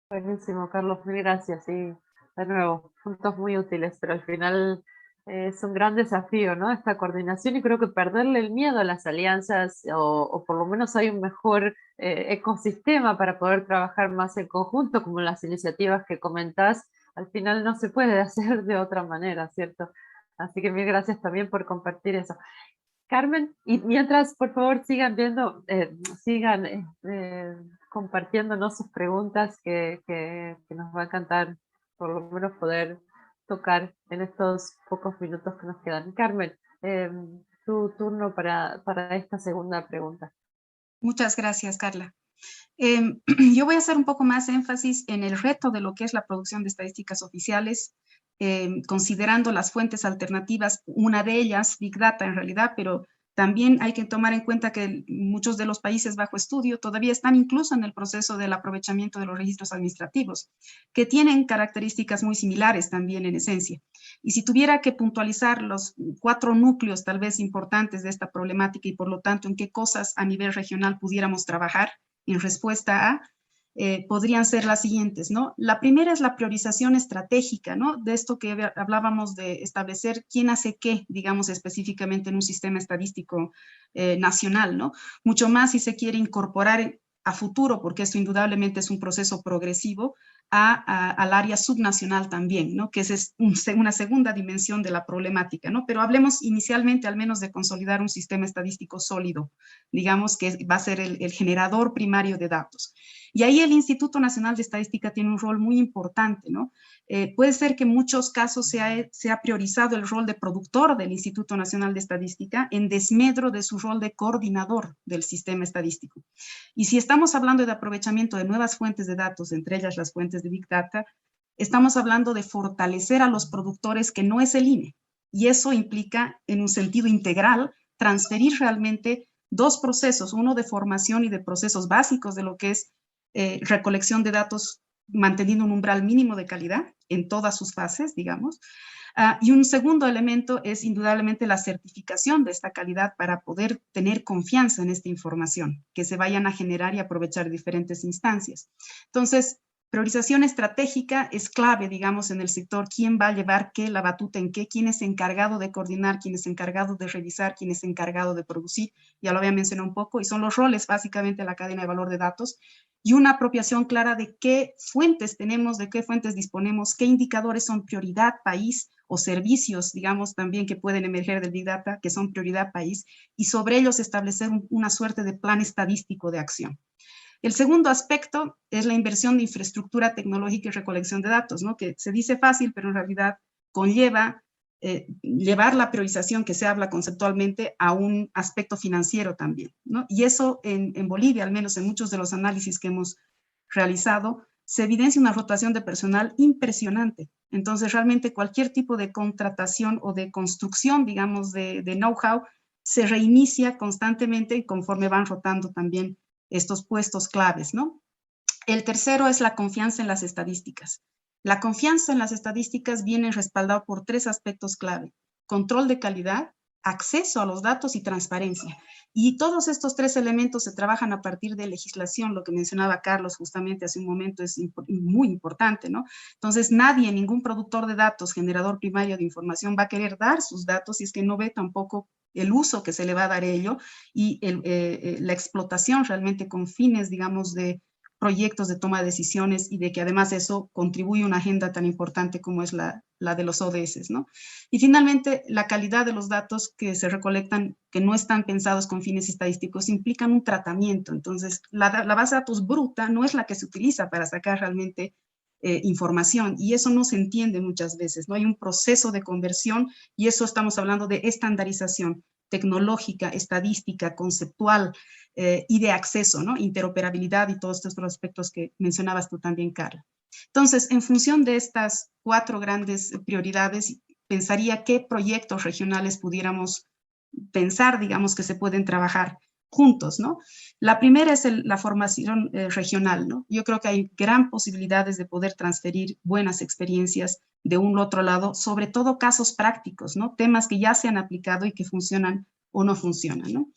A: Buenísimo, Carlos, mil gracias. Sí, de nuevo, puntos muy útiles, pero al final es un gran desafío, ¿no? Esta coordinación, y creo que perderle el miedo a las alianzas, o por lo menos hay un mejor ecosistema para poder trabajar más en conjunto, como las iniciativas que comentás, al final no se puede hacer de otra manera, ¿cierto? Así que mil gracias también por compartir eso. Carmen, y mientras, por favor, sigan viendo, sigan compartiéndonos sus preguntas que nos va a encantar por lo menos poder tocar en estos pocos minutos que nos quedan. Carmen, tu turno para esta segunda pregunta.
D: Muchas gracias, Carla. Yo voy a hacer un poco más énfasis en el reto de lo que es la producción de estadísticas oficiales, considerando las fuentes alternativas, una de ellas, Big Data en realidad, pero también hay que tomar en cuenta que muchos de los países bajo estudio todavía están incluso en el proceso del aprovechamiento de los registros administrativos, que tienen características muy similares también en esencia. Y si tuviera que puntualizar los 4 núcleos tal vez importantes de esta problemática y por lo tanto en qué cosas a nivel regional pudiéramos trabajar en respuesta a, podrían ser las siguientes, ¿no? La primera es la priorización estratégica, ¿no? De esto que hablábamos de establecer quién hace qué, digamos, específicamente en un sistema estadístico nacional, ¿no? Mucho más si se quiere incorporar a futuro, porque esto indudablemente es un proceso progresivo, al área subnacional también, ¿no? Que esa es una segunda dimensión de la problemática, ¿no? Pero hablemos inicialmente al menos de consolidar un sistema estadístico sólido, digamos que va a ser el generador primario de datos. Y ahí el Instituto Nacional de Estadística tiene un rol muy importante, ¿no? Puede ser que en muchos casos se ha priorizado el rol de productor del Instituto Nacional de Estadística en desmedro de su rol de coordinador del sistema estadístico. Y si estamos hablando de aprovechamiento de nuevas fuentes de datos, entre ellas las fuentes de Big Data, estamos hablando de fortalecer a los productores que no es el INE. Y eso implica, en un sentido integral, transferir realmente dos procesos, uno de formación y de procesos básicos de lo que es recolección de datos manteniendo un umbral mínimo de calidad en todas sus fases, digamos. Y un segundo elemento es indudablemente la certificación de esta calidad para poder tener confianza en esta información, que se vayan a generar y aprovechar diferentes instancias. Entonces, priorización estratégica es clave, digamos, en el sector. ¿Quién va a llevar qué, la batuta en qué? ¿Quién es encargado de coordinar? ¿Quién es encargado de revisar? ¿Quién es encargado de producir? Ya lo había mencionado un poco, y son los roles básicamente de la cadena de valor de datos, y una apropiación clara de qué fuentes tenemos, de qué fuentes disponemos, qué indicadores son prioridad país o servicios, digamos, también que pueden emerger del Big Data, que son prioridad país, y sobre ellos establecer una suerte de plan estadístico de acción. El segundo aspecto es la inversión de infraestructura tecnológica y recolección de datos, ¿no? Que se dice fácil, pero en realidad conlleva llevar la priorización que se habla conceptualmente a un aspecto financiero también, ¿no? Y eso en Bolivia, al menos en muchos de los análisis que hemos realizado, se evidencia una rotación de personal impresionante. Entonces, realmente cualquier tipo de contratación o de construcción, digamos, de know-how, se reinicia constantemente conforme van rotando también estos puestos claves, ¿no? El tercero es la confianza en las estadísticas. La confianza en las estadísticas viene respaldado por tres aspectos clave: control de calidad, acceso a los datos y transparencia. Y todos estos tres elementos se trabajan a partir de legislación, lo que mencionaba Carlos justamente hace un momento es muy importante, ¿no? Entonces nadie, ningún productor de datos, generador primario de información va a querer dar sus datos si es que no ve tampoco el uso que se le va a dar a ello y la explotación realmente con fines, digamos, de proyectos de toma de decisiones y de que además eso contribuye a una agenda tan importante como es la de los ODS, ¿no? Y finalmente, la calidad de los datos que se recolectan, que no están pensados con fines estadísticos, implican un tratamiento. Entonces, la base de datos bruta no es la que se utiliza para sacar realmente información, y eso no se entiende muchas veces, ¿no? Hay un proceso de conversión, y eso estamos hablando de estandarización tecnológica, estadística, conceptual, y de acceso, ¿no? Interoperabilidad y todos estos aspectos que mencionabas tú también, Carla. Entonces, en función de estas cuatro grandes prioridades, pensaría qué proyectos regionales pudiéramos pensar, digamos, que se pueden trabajar juntos, ¿no? La primera es la formación regional, ¿no? Yo creo que hay gran posibilidades de poder transferir buenas experiencias de un u otro lado, sobre todo casos prácticos, ¿no? Temas que ya se han aplicado y que funcionan o no funcionan, ¿no?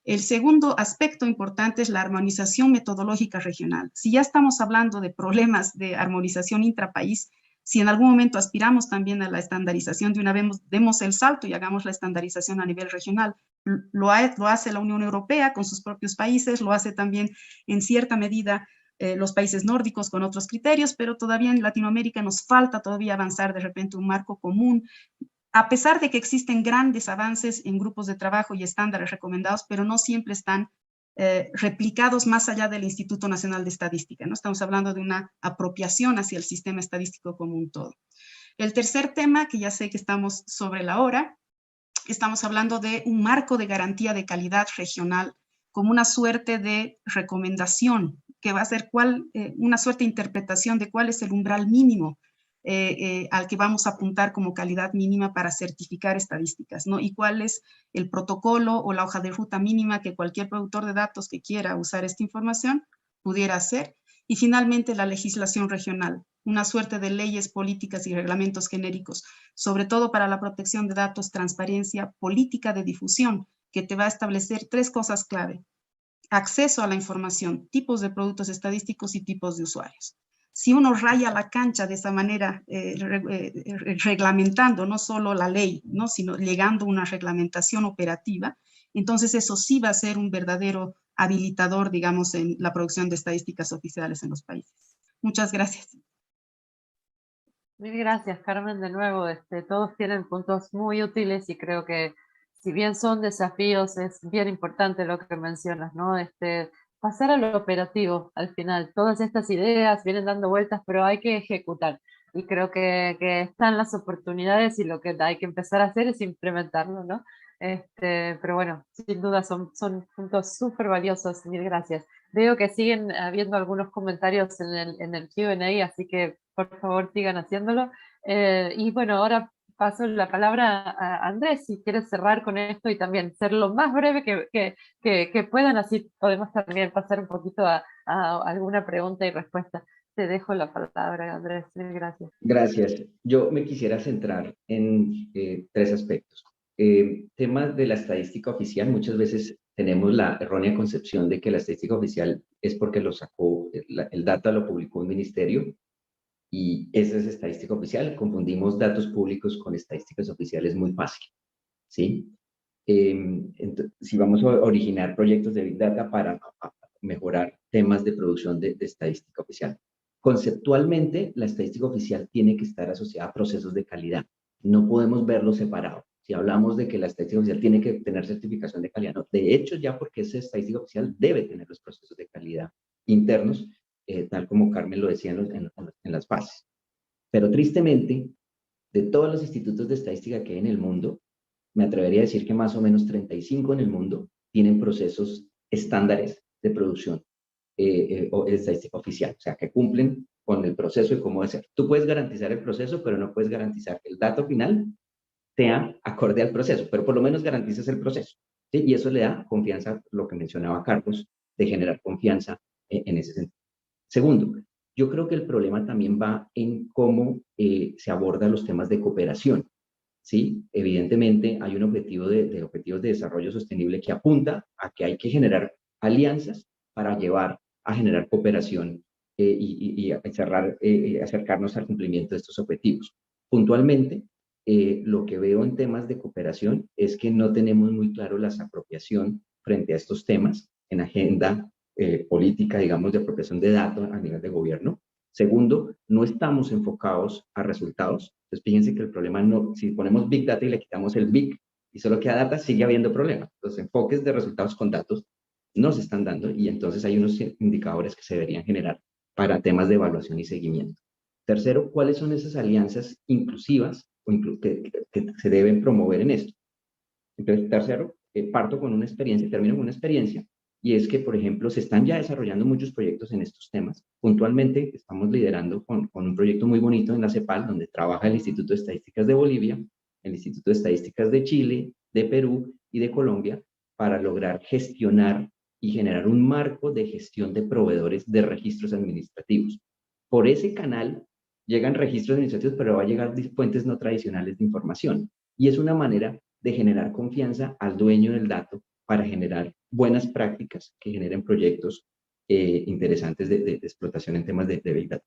D: El segundo aspecto importante es la armonización metodológica regional. Si ya estamos hablando de problemas de armonización intrapaís, si en algún momento aspiramos también a la estandarización, de una vez demos el salto y hagamos la estandarización a nivel regional. Lo hace la Unión Europea con sus propios países, lo hace también en cierta medida los países nórdicos con otros criterios, pero todavía en Latinoamérica nos falta todavía avanzar de repente un marco común, a pesar de que existen grandes avances en grupos de trabajo y estándares recomendados, pero no siempre están replicados más allá del Instituto Nacional de Estadística, ¿no? Estamos hablando de una apropiación hacia el sistema estadístico como un todo. El tercer tema, que ya sé que estamos sobre la hora, estamos hablando de un marco de garantía de calidad regional como una suerte de recomendación, que va a ser una suerte de interpretación de cuál es el umbral mínimo al que vamos a apuntar como calidad mínima para certificar estadísticas, ¿no? Y cuál es el protocolo o la hoja de ruta mínima que cualquier productor de datos que quiera usar esta información pudiera hacer. Y finalmente la legislación regional, una suerte de leyes, políticas y reglamentos genéricos, sobre todo para la protección de datos, transparencia, política de difusión, que te va a establecer tres cosas clave: acceso a la información, tipos de productos estadísticos y tipos de usuarios. Si uno raya la cancha de esa manera, reglamentando no solo la ley, ¿no? sino llegando a una reglamentación operativa, entonces eso sí va a ser un verdadero habilitador, digamos, en la producción de estadísticas oficiales en los países. Muchas gracias.
A: Mil gracias, Carmen, de nuevo. Todos tienen puntos muy útiles y creo que si bien son desafíos, es bien importante lo que mencionas, ¿no? Pasar a lo operativo al final. Todas estas ideas vienen dando vueltas, pero hay que ejecutar. Y creo que están las oportunidades y lo que hay que empezar a hacer es implementarlo, ¿no? Pero bueno, sin duda son puntos súper valiosos. Mil gracias. Veo que siguen habiendo algunos comentarios en el Q&A, así que por favor sigan haciéndolo. Y bueno, ahora paso la palabra a Andrés, si quieres cerrar con esto y también ser lo más breve que puedan, así podemos también pasar un poquito a alguna pregunta y respuesta. Te dejo la palabra, Andrés. Gracias.
G: Gracias. Yo me quisiera centrar en 3 aspectos. Temas de la estadística oficial. Muchas veces tenemos la errónea concepción de que la estadística oficial es porque lo sacó, el data lo publicó un ministerio y esa es estadística oficial. Confundimos datos públicos con estadísticas oficiales muy fácil, ¿sí? Entonces, si vamos a originar proyectos de Big Data para mejorar temas de producción de estadística oficial. Conceptualmente, la estadística oficial tiene que estar asociada a procesos de calidad. No podemos verlo separado. Si hablamos de que la estadística oficial tiene que tener certificación de calidad, no. De hecho, ya porque esa estadística oficial debe tener los procesos de calidad internos, tal como Carmen lo decía en las bases. Pero tristemente, de todos los institutos de estadística que hay en el mundo, me atrevería a decir que más o menos 35 en el mundo tienen procesos estándares de producción o estadística oficial, o sea, que cumplen con el proceso y cómo debe ser. Tú puedes garantizar el proceso, pero no puedes garantizar que el dato final sea acorde al proceso, pero por lo menos garantizas el proceso, ¿sí? Y eso le da confianza, lo que mencionaba Carlos, de generar confianza en ese sentido. Segundo, yo creo que el problema también va en cómo se abordan los temas de cooperación, ¿sí? Evidentemente hay un objetivo de objetivos de desarrollo sostenible que apunta a que hay que generar alianzas para llevar a generar cooperación y acercarnos al cumplimiento de estos objetivos. Puntualmente, lo que veo en temas de cooperación es que no tenemos muy claro la apropiación frente a estos temas en agenda política, digamos, de apropiación de datos a nivel de gobierno. Segundo, no estamos enfocados a resultados. Entonces, fíjense que el problema no, si ponemos Big Data y le quitamos el Big y solo queda data, sigue habiendo problemas. Los enfoques de resultados con datos no se están dando y entonces hay unos indicadores que se deberían generar para temas de evaluación y seguimiento. Tercero, ¿cuáles son esas alianzas inclusivas que se deben promover en esto? Entonces, tercero, parto con una experiencia, termino con una experiencia, y es que, por ejemplo, se están ya desarrollando muchos proyectos en estos temas. Puntualmente, estamos liderando con un proyecto muy bonito en la CEPAL, donde trabaja el Instituto de Estadísticas de Bolivia, el Instituto de Estadísticas de Chile, de Perú y de Colombia, para lograr gestionar y generar un marco de gestión de proveedores de registros administrativos. Por ese canal llegan registros administrativos, pero va a llegar fuentes no tradicionales de información. Y es una manera de generar confianza al dueño del dato para generar buenas prácticas que generen proyectos interesantes de explotación en temas de Big Data.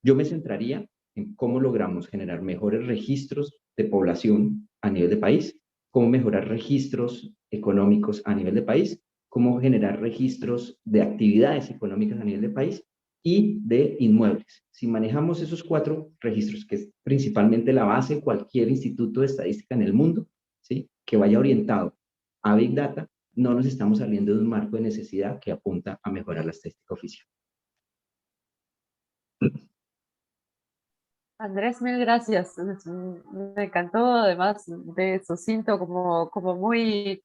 G: Yo me centraría en cómo logramos generar mejores registros de población a nivel de país, cómo mejorar registros económicos a nivel de país, cómo generar registros de actividades económicas a nivel de país y de inmuebles. Si manejamos esos 4 registros, que es principalmente la base de cualquier instituto de estadística en el mundo, ¿sí? Que vaya orientado a Big Data, no nos estamos saliendo de un marco de necesidad que apunta a mejorar la estadística oficial.
A: Andrés, mil gracias. Me encantó, además de sucinto, como muy,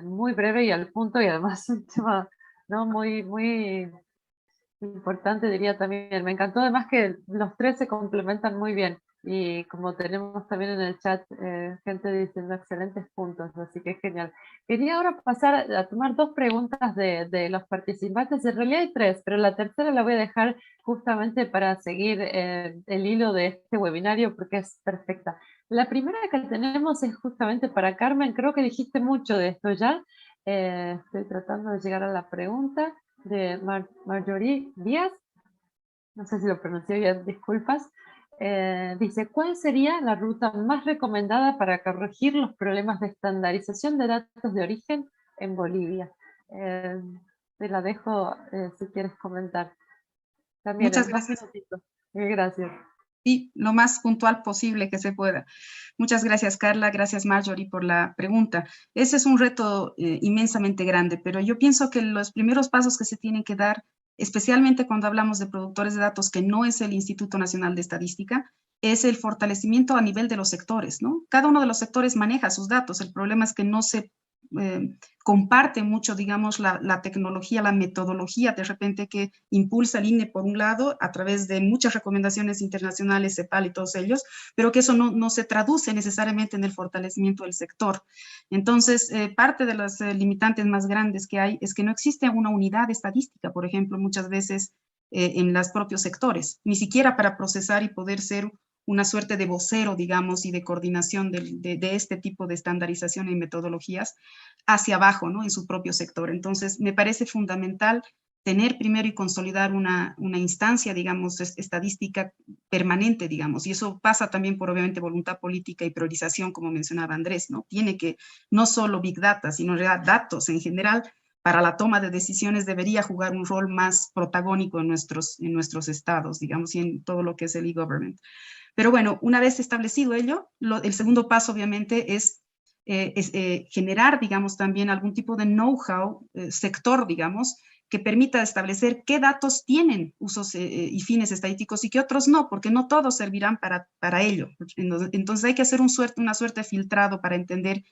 A: muy breve y al punto, y además un tema, ¿no? muy importante, diría también. Me encantó además que los 3 se complementan muy bien. Y como tenemos también en el chat gente diciendo excelentes puntos, así que genial. Quería ahora pasar a tomar 2 preguntas de los participantes. En realidad hay 3, pero la tercera la voy a dejar justamente para seguir el hilo de este webinario porque es perfecta. La primera que tenemos es justamente para Carmen. Creo que dijiste mucho de esto ya, Estoy tratando de llegar a la pregunta de Marjorie Díaz. No sé si lo pronuncié bien, disculpas. Dice, ¿cuál sería la ruta más recomendada para corregir los problemas de estandarización de datos de origen en Bolivia? Te la dejo si quieres comentar. También
D: Muchas
A: en 2
D: gracias.
A: minutitos. Gracias.
D: Sí, lo más puntual posible que se pueda. Muchas gracias, Carla. Gracias, Marjorie, por la pregunta. Ese es un reto inmensamente grande, pero yo pienso que los primeros pasos que se tienen que dar, especialmente cuando hablamos de productores de datos, que no es el Instituto Nacional de Estadística, es el fortalecimiento a nivel de los sectores, ¿no? Cada uno de los sectores maneja sus datos. El problema es que no se comparte mucho, digamos, la tecnología, la metodología de repente que impulsa el INE por un lado a través de muchas recomendaciones internacionales, CEPAL y todos ellos, pero que eso no se traduce necesariamente en el fortalecimiento del sector. Entonces, parte de las limitantes más grandes que hay es que no existe una unidad estadística, por ejemplo, muchas veces en los propios sectores, ni siquiera para procesar y poder ser una suerte de vocero, digamos, y de coordinación de este tipo de estandarización y metodologías hacia abajo, ¿no? En su propio sector. Entonces, me parece fundamental tener primero y consolidar una instancia, digamos, estadística permanente, digamos, y eso pasa también por, obviamente, voluntad política y priorización, como mencionaba Andrés, ¿no? Tiene que, no solo Big Data, sino datos en general, para la toma de decisiones debería jugar un rol más protagónico en nuestros estados, digamos, y en todo lo que es el e-government. Pero bueno, una vez establecido ello, el segundo paso obviamente es generar, digamos, también algún tipo de know-how, sector, digamos, que permita establecer qué datos tienen usos y fines estadísticos y qué otros no, porque no todos servirán para ello. Entonces hay que hacer una suerte de filtrado para entender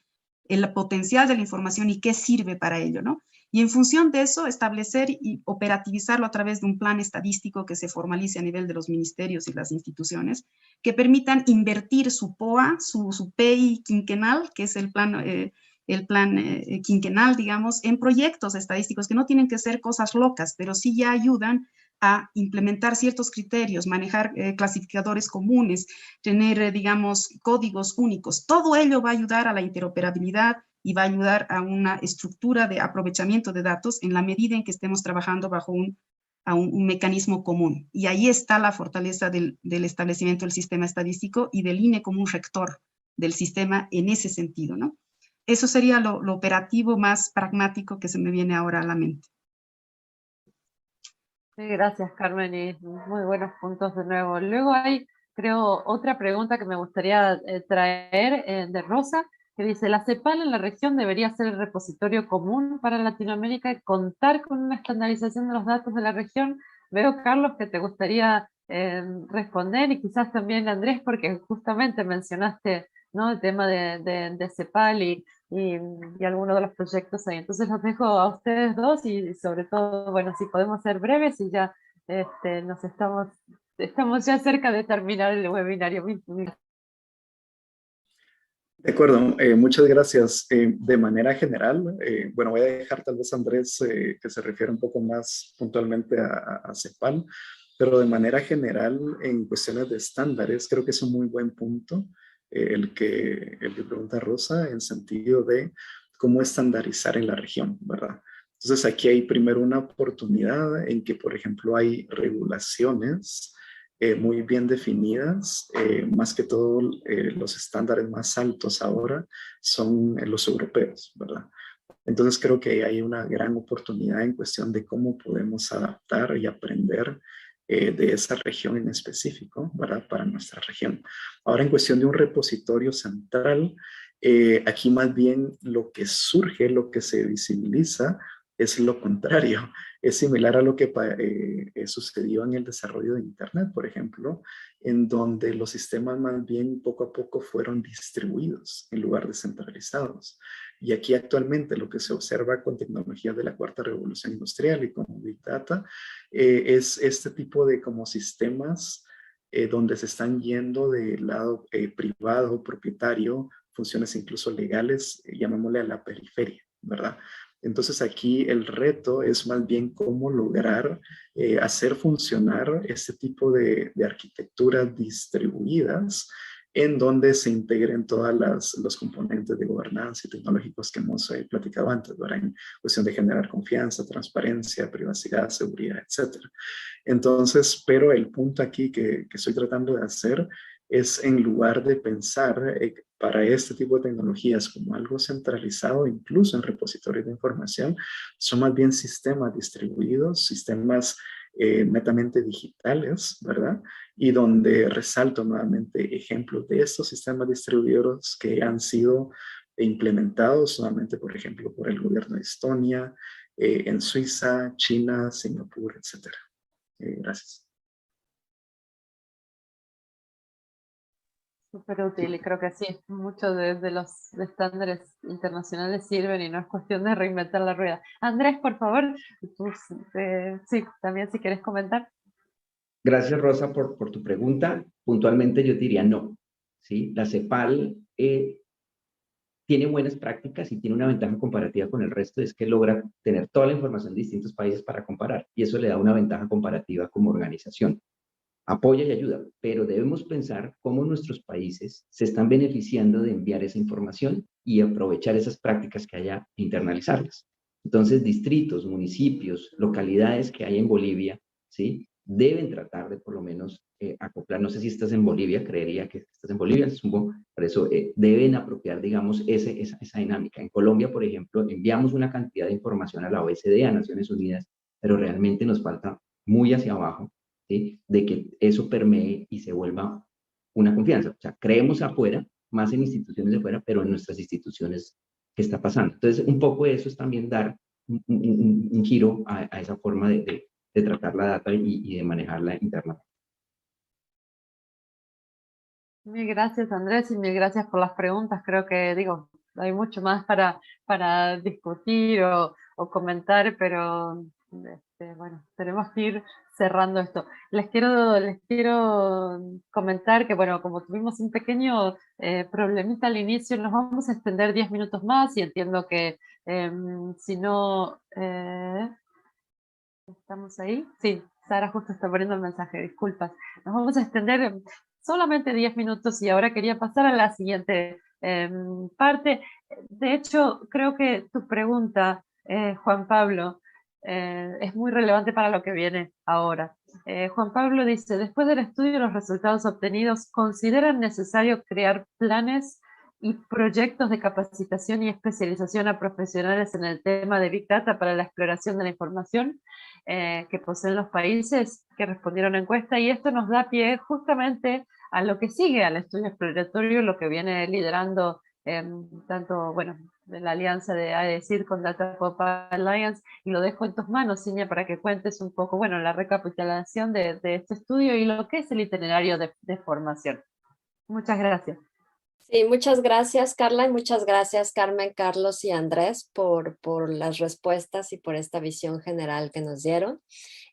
D: el potencial de la información y qué sirve para ello, ¿no? Y en función de eso, establecer y operativizarlo a través de un plan estadístico que se formalice a nivel de los ministerios y las instituciones, que permitan invertir su POA, su PI quinquenal, que es el plan quinquenal, digamos, en proyectos estadísticos que no tienen que ser cosas locas, pero sí ya ayudan a implementar ciertos criterios, manejar clasificadores comunes, tener, digamos, códigos únicos. Todo ello va a ayudar a la interoperabilidad y va a ayudar a una estructura de aprovechamiento de datos en la medida en que estemos trabajando bajo un mecanismo común. Y ahí está la fortaleza del establecimiento del sistema estadístico y del INE como un rector del sistema en ese sentido, ¿no? Eso sería lo operativo más pragmático que se me viene ahora a la mente.
A: Sí, gracias, Carmen, y muy buenos puntos de nuevo. Luego hay, creo, otra pregunta que me gustaría traer de Rosa, que dice, ¿la CEPAL en la región debería ser el repositorio común para Latinoamérica y contar con una estandarización de los datos de la región? Veo, Carlos, que te gustaría responder, y quizás también Andrés, porque justamente mencionaste, ¿no?, el tema de CEPAL y algunos de los proyectos ahí. Entonces los dejo a ustedes dos y sobre todo, bueno, si podemos ser breves y ya estamos ya cerca de terminar el webinario.
H: De acuerdo, muchas gracias. De manera general, bueno, voy a dejar tal vez a Andrés que se refiera un poco más puntualmente a CEPAL, pero de manera general, en cuestiones de estándares, creo que es un muy buen punto el que pregunta Rosa, en sentido de cómo estandarizar en la región, ¿verdad? Entonces aquí hay primero una oportunidad en que, por ejemplo, hay regulaciones muy bien definidas, más que todo los estándares más altos ahora son los europeos, ¿verdad? Entonces creo que hay una gran oportunidad en cuestión de cómo podemos adaptar y aprender de esa región en específico, ¿verdad? Para nuestra región. Ahora, en cuestión de un repositorio central, aquí más bien lo que surge, lo que se visibiliza es lo contrario. Es similar a lo que sucedió en el desarrollo de Internet, por ejemplo, en donde los sistemas más bien poco a poco fueron distribuidos en lugar de centralizados. Y aquí actualmente lo que se observa con tecnologías de la cuarta revolución industrial y con Big Data es este tipo de como sistemas donde se están yendo del lado privado, propietario, funciones incluso legales, llamémosle a la periferia, ¿verdad? Entonces aquí el reto es más bien cómo lograr hacer funcionar este tipo de arquitecturas distribuidas en donde se integren todos los componentes de gobernanza y tecnológicos que hemos platicado antes, ¿verdad? En cuestión de generar confianza, transparencia, privacidad, seguridad, etc. Entonces, pero el punto aquí que estoy tratando de hacer es, en lugar de pensar para este tipo de tecnologías como algo centralizado, incluso en repositorios de información, son más bien sistemas distribuidos, sistemas netamente digitales, ¿verdad? Y donde resalto nuevamente ejemplos de estos sistemas distribuidos que han sido implementados nuevamente, por ejemplo, por el gobierno de Estonia, en Suiza, China, Singapur, etc. Gracias.
A: Súper útil y creo que sí, muchos de los estándares internacionales sirven y no es cuestión de reinventar la rueda. Andrés, por favor, sí, también si quieres comentar.
G: Gracias, Rosa, por tu pregunta. Puntualmente yo diría no, ¿sí? La CEPAL tiene buenas prácticas y tiene una ventaja comparativa con el resto, es que logra tener toda la información de distintos países para comparar, y eso le da una ventaja comparativa como organización. Apoya y ayuda, pero debemos pensar cómo nuestros países se están beneficiando de enviar esa información y aprovechar esas prácticas que haya e internalizarlas. Entonces, distritos, municipios, localidades que hay en Bolivia, ¿sí? Deben tratar de por lo menos acoplar. No sé si estás en Bolivia, creería que estás en Bolivia, por eso deben apropiar, digamos, esa dinámica. En Colombia, por ejemplo, enviamos una cantidad de información a la OECD, a Naciones Unidas, pero realmente nos falta muy hacia abajo, ¿sí? De que eso permee y se vuelva una confianza. O sea, creemos afuera, más en instituciones de afuera, pero en nuestras instituciones, ¿qué está pasando? Entonces, un poco de eso es también dar un giro a esa forma de tratar la data y de manejarla internamente.
A: Mil gracias, Andrés, y mil gracias por las preguntas. Creo que, digo, hay mucho más para discutir o comentar, pero bueno, tenemos que ir cerrando esto. Les quiero comentar que, bueno, como tuvimos un pequeño problemita al inicio, nos vamos a extender 10 minutos más y entiendo que si no... ¿estamos ahí? Sí, Sara justo está poniendo el mensaje, disculpas. Nos vamos a extender solamente 10 minutos y ahora quería pasar a la siguiente parte. De hecho, creo que tu pregunta, Juan Pablo, es muy relevante para lo que viene ahora. Juan Pablo dice, después del estudio de los resultados obtenidos, ¿consideran necesario crear planes y proyectos de capacitación y especialización a profesionales en el tema de Big Data para la exploración de la información que poseen los países que respondieron a la encuesta? Y esto nos da pie justamente a lo que sigue, al estudio exploratorio, lo que viene liderando tanto, bueno, de la alianza de AECID con Data Pop Alliance, y lo dejo en tus manos, Ciña, para que cuentes un poco, bueno, la recapitulación de este estudio y lo que es el itinerario de formación. Muchas gracias.
F: Sí, muchas gracias, Carla, y muchas gracias, Carmen, Carlos y Andrés, por las respuestas y por esta visión general que nos dieron.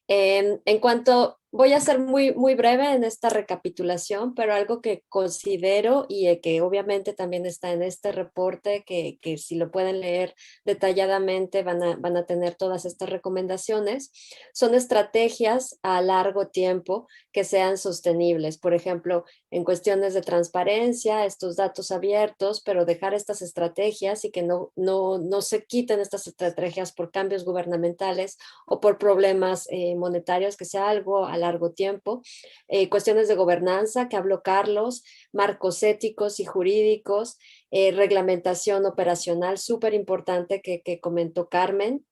F: En cuanto, voy a ser muy breve en esta recapitulación, pero algo que considero y que obviamente también está en este reporte, que si lo pueden leer detalladamente van a tener todas estas recomendaciones, son estrategias a largo tiempo que sean sostenibles. Por ejemplo, en cuestiones de transparencia, estos datos abiertos, pero dejar estas estrategias y que no se quiten estas estrategias por cambios gubernamentales o por problemas monetarios, que sea algo a largo tiempo. Cuestiones de gobernanza, que habló Carlos, marcos éticos y jurídicos, reglamentación operacional, súper importante que comentó Carmen.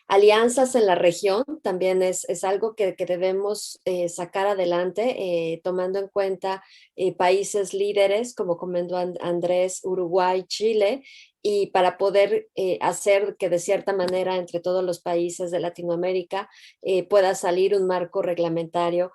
F: Alianzas en la región también es algo que debemos sacar adelante, tomando en cuenta países líderes, como comentó Andrés, Uruguay, Chile, y para poder hacer que de cierta manera entre todos los países de Latinoamérica pueda salir un marco reglamentario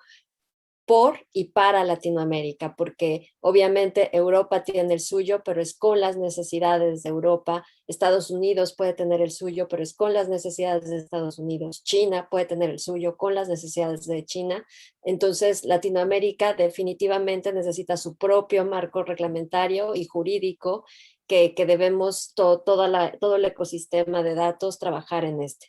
F: por y para Latinoamérica, porque obviamente Europa tiene el suyo, pero es con las necesidades de Europa. Estados Unidos puede tener el suyo, pero es con las necesidades de Estados Unidos. China puede tener el suyo con las necesidades de China. Entonces, Latinoamérica definitivamente necesita su propio marco reglamentario y jurídico que debemos todo el ecosistema de datos trabajar en este.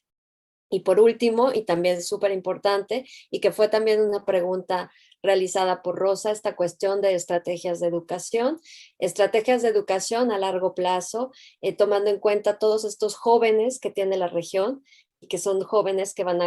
F: Y por último, y también súper importante, y que fue también una pregunta realizada por Rosa, esta cuestión de estrategias de educación a largo plazo, tomando en cuenta todos estos jóvenes que tiene la región y que son jóvenes que van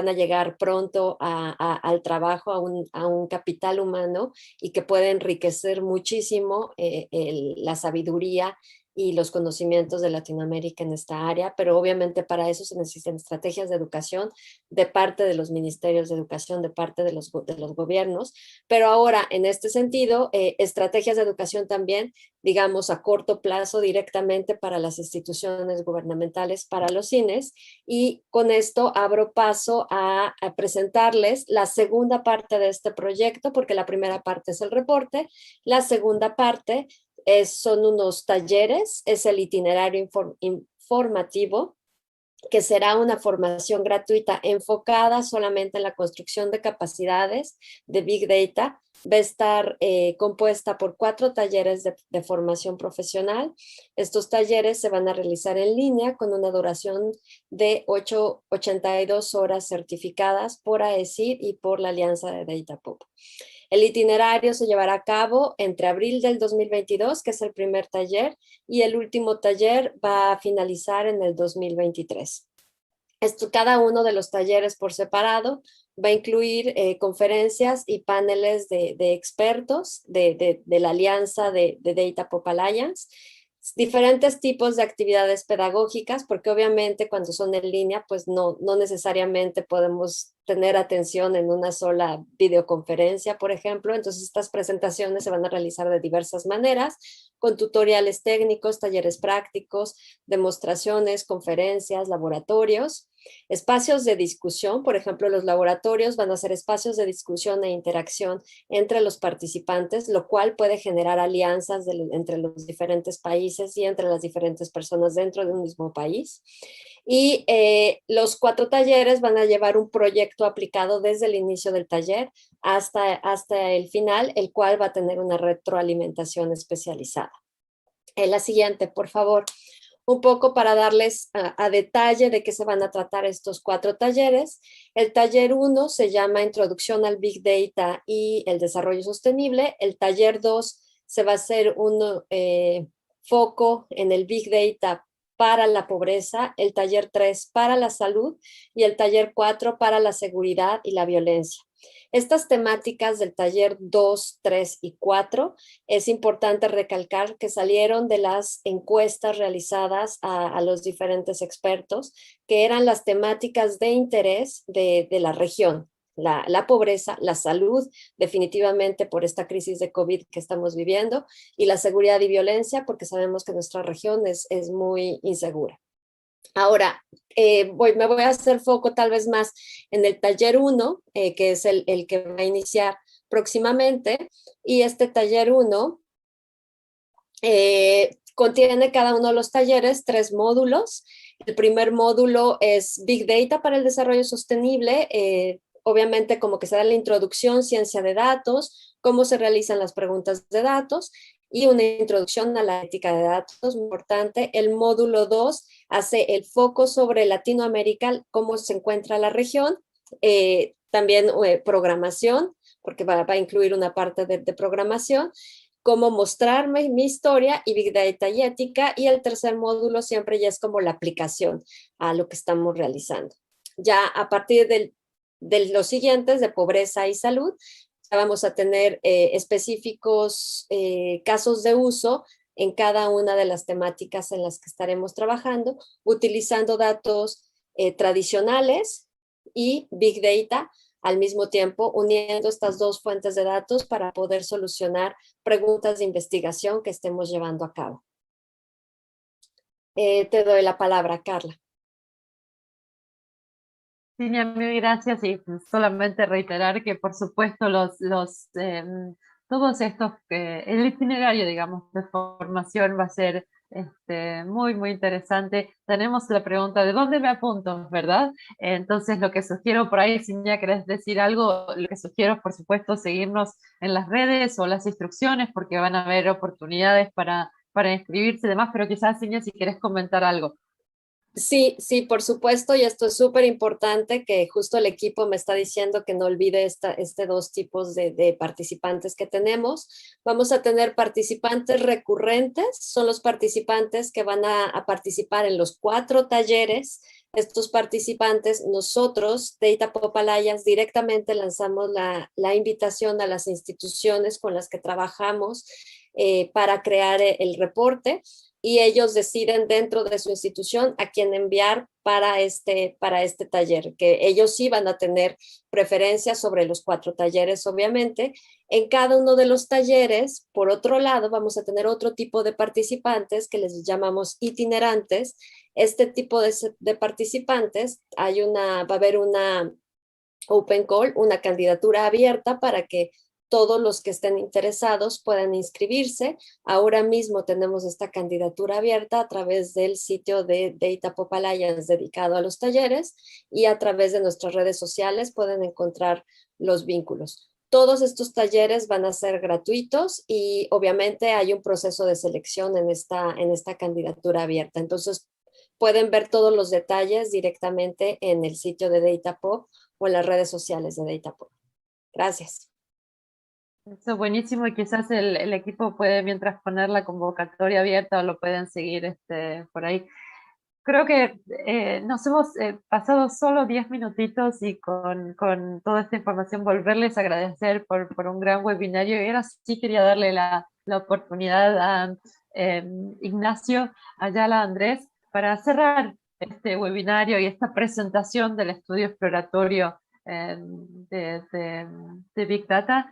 F: a llegar pronto al trabajo, a un capital humano y que puede enriquecer muchísimo la sabiduría y los conocimientos de Latinoamérica en esta área, pero obviamente para eso se necesitan estrategias de educación de parte de los ministerios de educación, de parte de los gobiernos, pero ahora en este sentido, estrategias de educación también, digamos, a corto plazo directamente para las instituciones gubernamentales, para los cines, y con esto abro paso a presentarles la segunda parte de este proyecto, porque la primera parte es el reporte, la segunda parte son unos talleres, es el itinerario informativo, que será una formación gratuita enfocada solamente en la construcción de capacidades de Big Data. Va a estar compuesta por 4 talleres de formación profesional. Estos talleres se van a realizar en línea con una duración de 82 horas certificadas por AECID y por la Alianza de DataPub. El itinerario se llevará a cabo entre abril del 2022, que es el primer taller, y el último taller va a finalizar en el 2023. Cada uno de los talleres por separado va a incluir conferencias y paneles de expertos de la Alianza de DataPub Alliance, diferentes tipos de actividades pedagógicas, porque obviamente cuando son en línea, pues no necesariamente podemos tener atención en una sola videoconferencia, por ejemplo. Entonces estas presentaciones se van a realizar de diversas maneras, con tutoriales técnicos, talleres prácticos, demostraciones, conferencias, laboratorios, espacios de discusión. Por ejemplo, los laboratorios van a ser espacios de discusión e interacción entre los participantes, lo cual puede generar alianzas entre los diferentes países y entre las diferentes personas dentro de un mismo país. Y los 4 talleres van a llevar un proyecto aplicado desde el inicio del taller hasta el final, el cual va a tener una retroalimentación especializada. La siguiente, por favor. Un poco para darles a detalle de qué se van a tratar estos 4 talleres. El taller 1 se llama Introducción al Big Data y el Desarrollo Sostenible. El taller 2 se va a hacer un foco en el Big Data para la pobreza, el taller 3 para la salud y el taller 4 para la seguridad y la violencia. Estas temáticas del taller 2, 3 y 4 es importante recalcar que salieron de las encuestas realizadas a los diferentes expertos, que eran las temáticas de interés de la región. La pobreza, la salud, definitivamente por esta crisis de COVID que estamos viviendo, y la seguridad y violencia, porque sabemos que nuestra región es muy insegura. Ahora, me voy a hacer foco tal vez más en el taller 1, que es el que va a iniciar próximamente, y este taller 1 contiene cada uno de los talleres 3 módulos. El primer módulo es Big Data para el desarrollo sostenible, obviamente como que se da la introducción, ciencia de datos, cómo se realizan las preguntas de datos y una introducción a la ética de datos, muy importante. El módulo 2 hace el foco sobre Latinoamérica, cómo se encuentra la región, también programación, porque va a incluir una parte de programación, cómo mostrarme mi historia y Big Data y ética, y el tercer módulo siempre ya es como la aplicación a lo que estamos realizando. Ya a partir de los siguientes, de pobreza y salud, ya vamos a tener específicos casos de uso en cada una de las temáticas en las que estaremos trabajando, utilizando datos tradicionales y Big Data al mismo tiempo, uniendo estas 2 fuentes de datos para poder solucionar preguntas de investigación que estemos llevando a cabo. Te doy la palabra, Carla.
A: Sí, mil gracias, y solamente reiterar que por supuesto todos estos, el itinerario, digamos, de formación va a ser muy interesante. Tenemos la pregunta de dónde me apunto, ¿verdad? Entonces lo que sugiero por ahí, si ya querés decir algo, lo que sugiero es por supuesto seguirnos en las redes o las instrucciones, porque van a haber oportunidades para inscribirse y demás, pero quizás, Ciña, si querés comentar algo.
F: Sí, sí, por supuesto, y esto es súper importante que justo el equipo me está diciendo que no olvide dos tipos de participantes que tenemos. Vamos a tener participantes recurrentes, son los participantes que van a participar en los 4 talleres. Estos participantes, nosotros, Data Pop Alliance, directamente lanzamos la invitación a las instituciones con las que trabajamos para crear el reporte, y ellos deciden dentro de su institución a quién enviar para este taller, que ellos sí van a tener preferencia sobre los 4 talleres, obviamente. En cada uno de los talleres, por otro lado, vamos a tener otro tipo de participantes que les llamamos itinerantes. Este tipo de participantes, va a haber una open call, una candidatura abierta para que todos los que estén interesados puedan inscribirse. Ahora mismo tenemos esta candidatura abierta a través del sitio de Data Pop Alliance dedicado a los talleres, y a través de nuestras redes sociales pueden encontrar los vínculos. Todos estos talleres van a ser gratuitos y obviamente hay un proceso de selección en esta candidatura abierta. Entonces pueden ver todos los detalles directamente en el sitio de Data Pop o en las redes sociales de Data Pop. Gracias.
A: Eso es buenísimo, y quizás el equipo puede, mientras, poner la convocatoria abierta, o lo pueden seguir por ahí. Creo que nos hemos pasado solo 10 minutitos, y con toda esta información volverles a agradecer por un gran webinario. Y ahora sí quería darle la oportunidad a Ignacio Ayala Andrés para cerrar este webinario y esta presentación del estudio exploratorio de Big Data.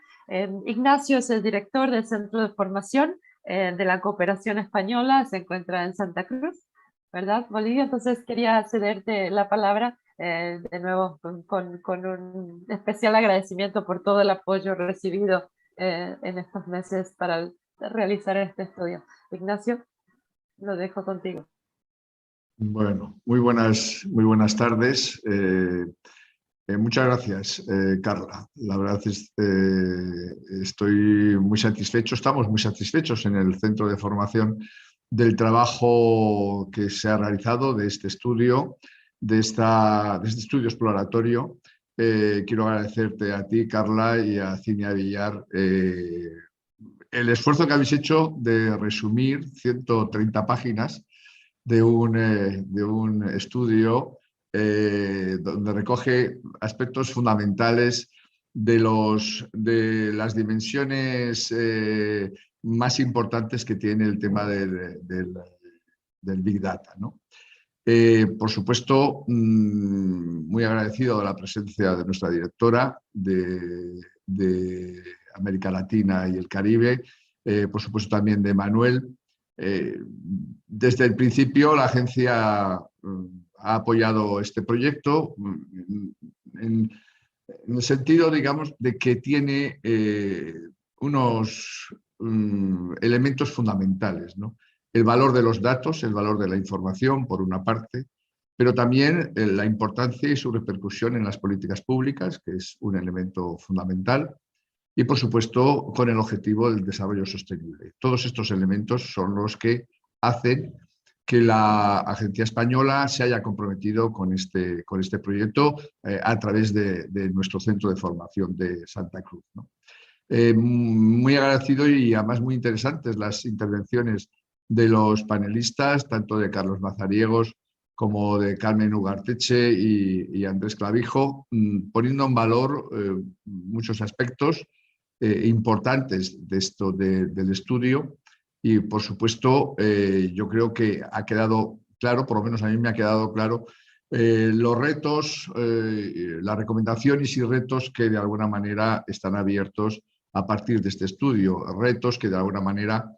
A: Ignacio es el director del Centro de Formación de la Cooperación Española, se encuentra en Santa Cruz, ¿verdad, Bolivia? Entonces quería cederte la palabra de nuevo con un especial agradecimiento por todo el apoyo recibido en estos meses para realizar este estudio. Ignacio, lo dejo contigo.
I: Bueno, muy buenas tardes. Muchas gracias, Carla. La verdad es estoy muy satisfecho, estamos muy satisfechos en el Centro de Formación del trabajo que se ha realizado, de este estudio, de este estudio exploratorio. Quiero agradecerte a ti, Carla, y a Cinia Villar el esfuerzo que habéis hecho de resumir 130 páginas de un estudio donde recoge aspectos fundamentales de las dimensiones más importantes que tiene el tema del Big Data, ¿no? Por supuesto, muy agradecido de la presencia de nuestra directora de América Latina y el Caribe, por supuesto también de Manuel. Desde el principio la agencia ha apoyado este proyecto en el sentido, digamos, de que tiene unos elementos fundamentales, ¿no? El valor de los datos, el valor de la información, por una parte, pero también la importancia y su repercusión en las políticas públicas, que es un elemento fundamental, y, por supuesto, con el objetivo del desarrollo sostenible. Todos estos elementos son los que hacen que la Agencia Española se haya comprometido con este proyecto a través de nuestro centro de formación de Santa Cruz, ¿no? Muy agradecido, y además muy interesantes las intervenciones de los panelistas, tanto de Carlos Mazariegos como de Carmen Ugarteche y Andrés Clavijo, poniendo en valor muchos aspectos importantes del estudio. Y, por supuesto, yo creo que ha quedado claro, por lo menos a mí me ha quedado claro, los retos, las recomendaciones y retos que de alguna manera están abiertos a partir de este estudio. Retos que de alguna manera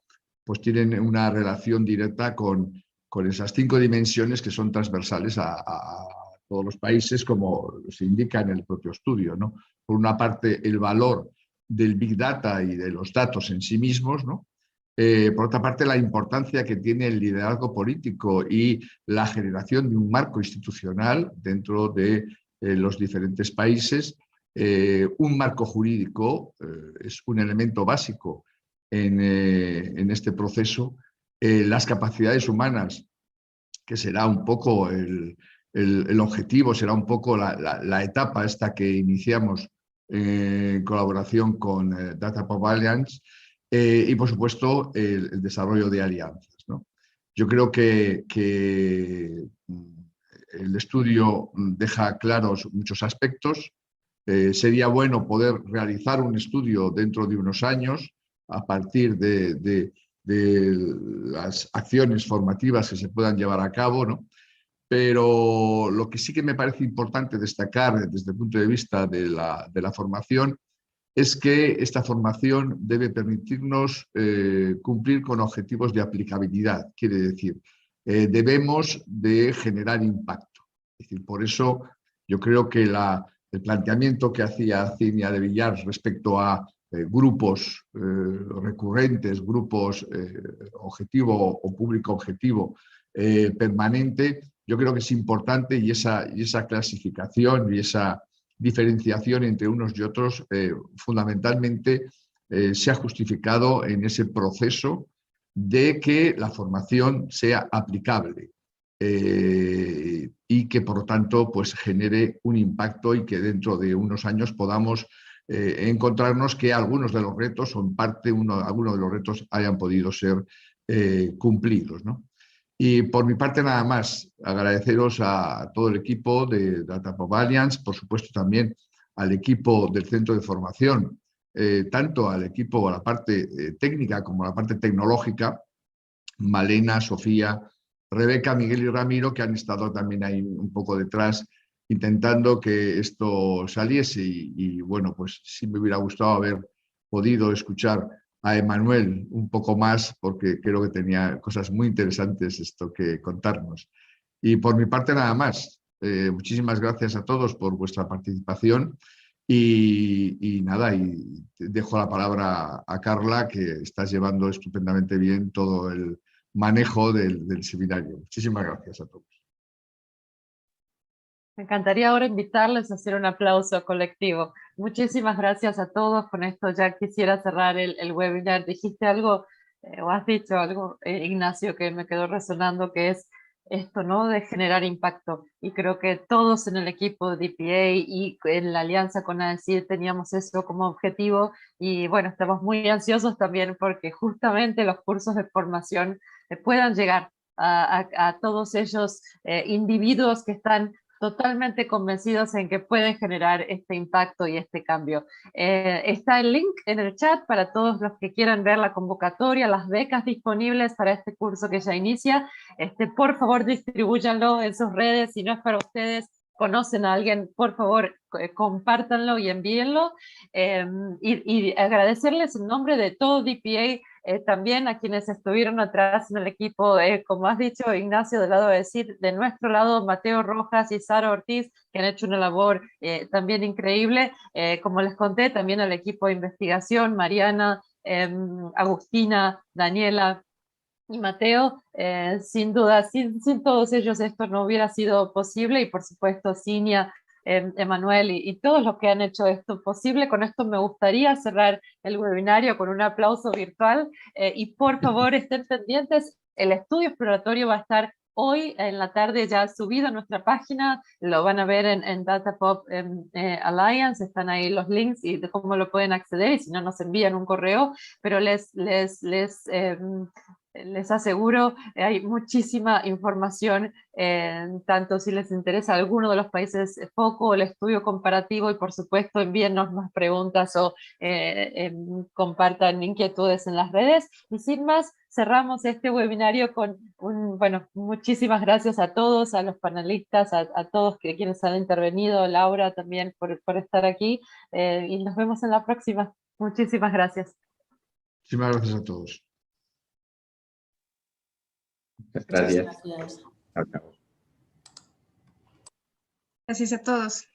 I: pues tienen una relación directa con esas 5 dimensiones que son transversales a todos los países, como se indica en el propio estudio, ¿no? Por una parte, el valor del Big Data y de los datos en sí mismos, ¿no? Por otra parte, la importancia que tiene el liderazgo político y la generación de un marco institucional dentro de los diferentes países. Un marco jurídico es un elemento básico en este proceso. Las capacidades humanas que será un poco el objetivo, será un poco la etapa esta que iniciamos en colaboración con Data Pop Alliance, y por supuesto el desarrollo de alianzas, ¿no? Yo creo que el estudio deja claros muchos aspectos. Sería bueno poder realizar un estudio dentro de unos años a partir de las acciones formativas que se puedan llevar a cabo, ¿no? Pero lo que sí que me parece importante destacar desde el punto de vista de la formación es que esta formación debe permitirnos cumplir con objetivos de aplicabilidad. Quiere decir, debemos de generar impacto. Es decir, por eso yo creo que el planteamiento que hacía Cinia de Villar respecto a grupos recurrentes, grupos objetivo o público objetivo permanente, yo creo que es importante, y esa clasificación y esa diferenciación entre unos y otros fundamentalmente se ha justificado en ese proceso de que la formación sea aplicable y que por lo tanto pues genere un impacto, y que dentro de unos años podamos encontrarnos que algunos de los retos, o en parte algunos de los retos, hayan podido ser cumplidos, ¿no? Y por mi parte nada más, agradeceros a todo el equipo de Data Pop Alliance, por supuesto también al equipo del centro de formación, tanto al equipo, a la parte técnica como a la parte tecnológica, Malena, Sofía, Rebeca, Miguel y Ramiro, que han estado también ahí un poco detrás intentando que esto saliese, y bueno, pues sí me hubiera gustado haber podido escuchar a Emanuel un poco más, porque creo que tenía cosas muy interesantes esto que contarnos. Y por mi parte nada más. Muchísimas gracias a todos por vuestra participación, y nada, y dejo la palabra a Carla, que estás llevando estupendamente bien todo el manejo del seminario. Muchísimas gracias a todos.
A: Me encantaría ahora invitarles a hacer un aplauso colectivo. Muchísimas gracias a todos. Con esto ya quisiera cerrar el webinar. Dijiste algo, o has dicho algo, Ignacio, que me quedó resonando, que es esto, ¿no? De generar impacto. Y creo que todos en el equipo de DPA y en la alianza con ADCID teníamos eso como objetivo. Y bueno, estamos muy ansiosos también porque justamente los cursos de formación puedan llegar a todos ellos individuos que están totalmente convencidos en que pueden generar este impacto y este cambio. Está el link en el chat para todos los que quieran ver la convocatoria, las becas disponibles para este curso que ya inicia. Por favor, distribúyanlo en sus redes. Si no es para ustedes, conocen a alguien, por favor, compártanlo y envíenlo. Y agradecerles en nombre de todo DPA, también a quienes estuvieron atrás en el equipo, como has dicho, Ignacio, del lado de decir, de nuestro lado, Mateo Rojas y Sara Ortiz, que han hecho una labor también increíble. Como les conté, también al equipo de investigación, Mariana, Agustina, Daniela y Mateo. Sin duda, sin todos ellos esto no hubiera sido posible, y por supuesto Cinia, Emanuel y todos los que han hecho esto posible. Con esto me gustaría cerrar el webinario con un aplauso virtual, y por favor estén pendientes. El estudio exploratorio va a estar hoy en la tarde ya subido a nuestra página, lo van a ver en Data Pop Alliance, están ahí los links y de cómo lo pueden acceder, y si no nos envían un correo, pero les aseguro, hay muchísima información, tanto si les interesa alguno de los países foco, el estudio comparativo, y por supuesto envíennos más preguntas o compartan inquietudes en las redes. Y sin más, cerramos este webinario con muchísimas gracias a todos, a los panelistas, a todos quienes han intervenido, Laura también por estar aquí, y nos vemos en la próxima. Muchísimas gracias.
I: Muchísimas gracias a todos.
G: Gracias.
F: Muchas gracias.
G: Chao, chao.
D: Gracias a todos.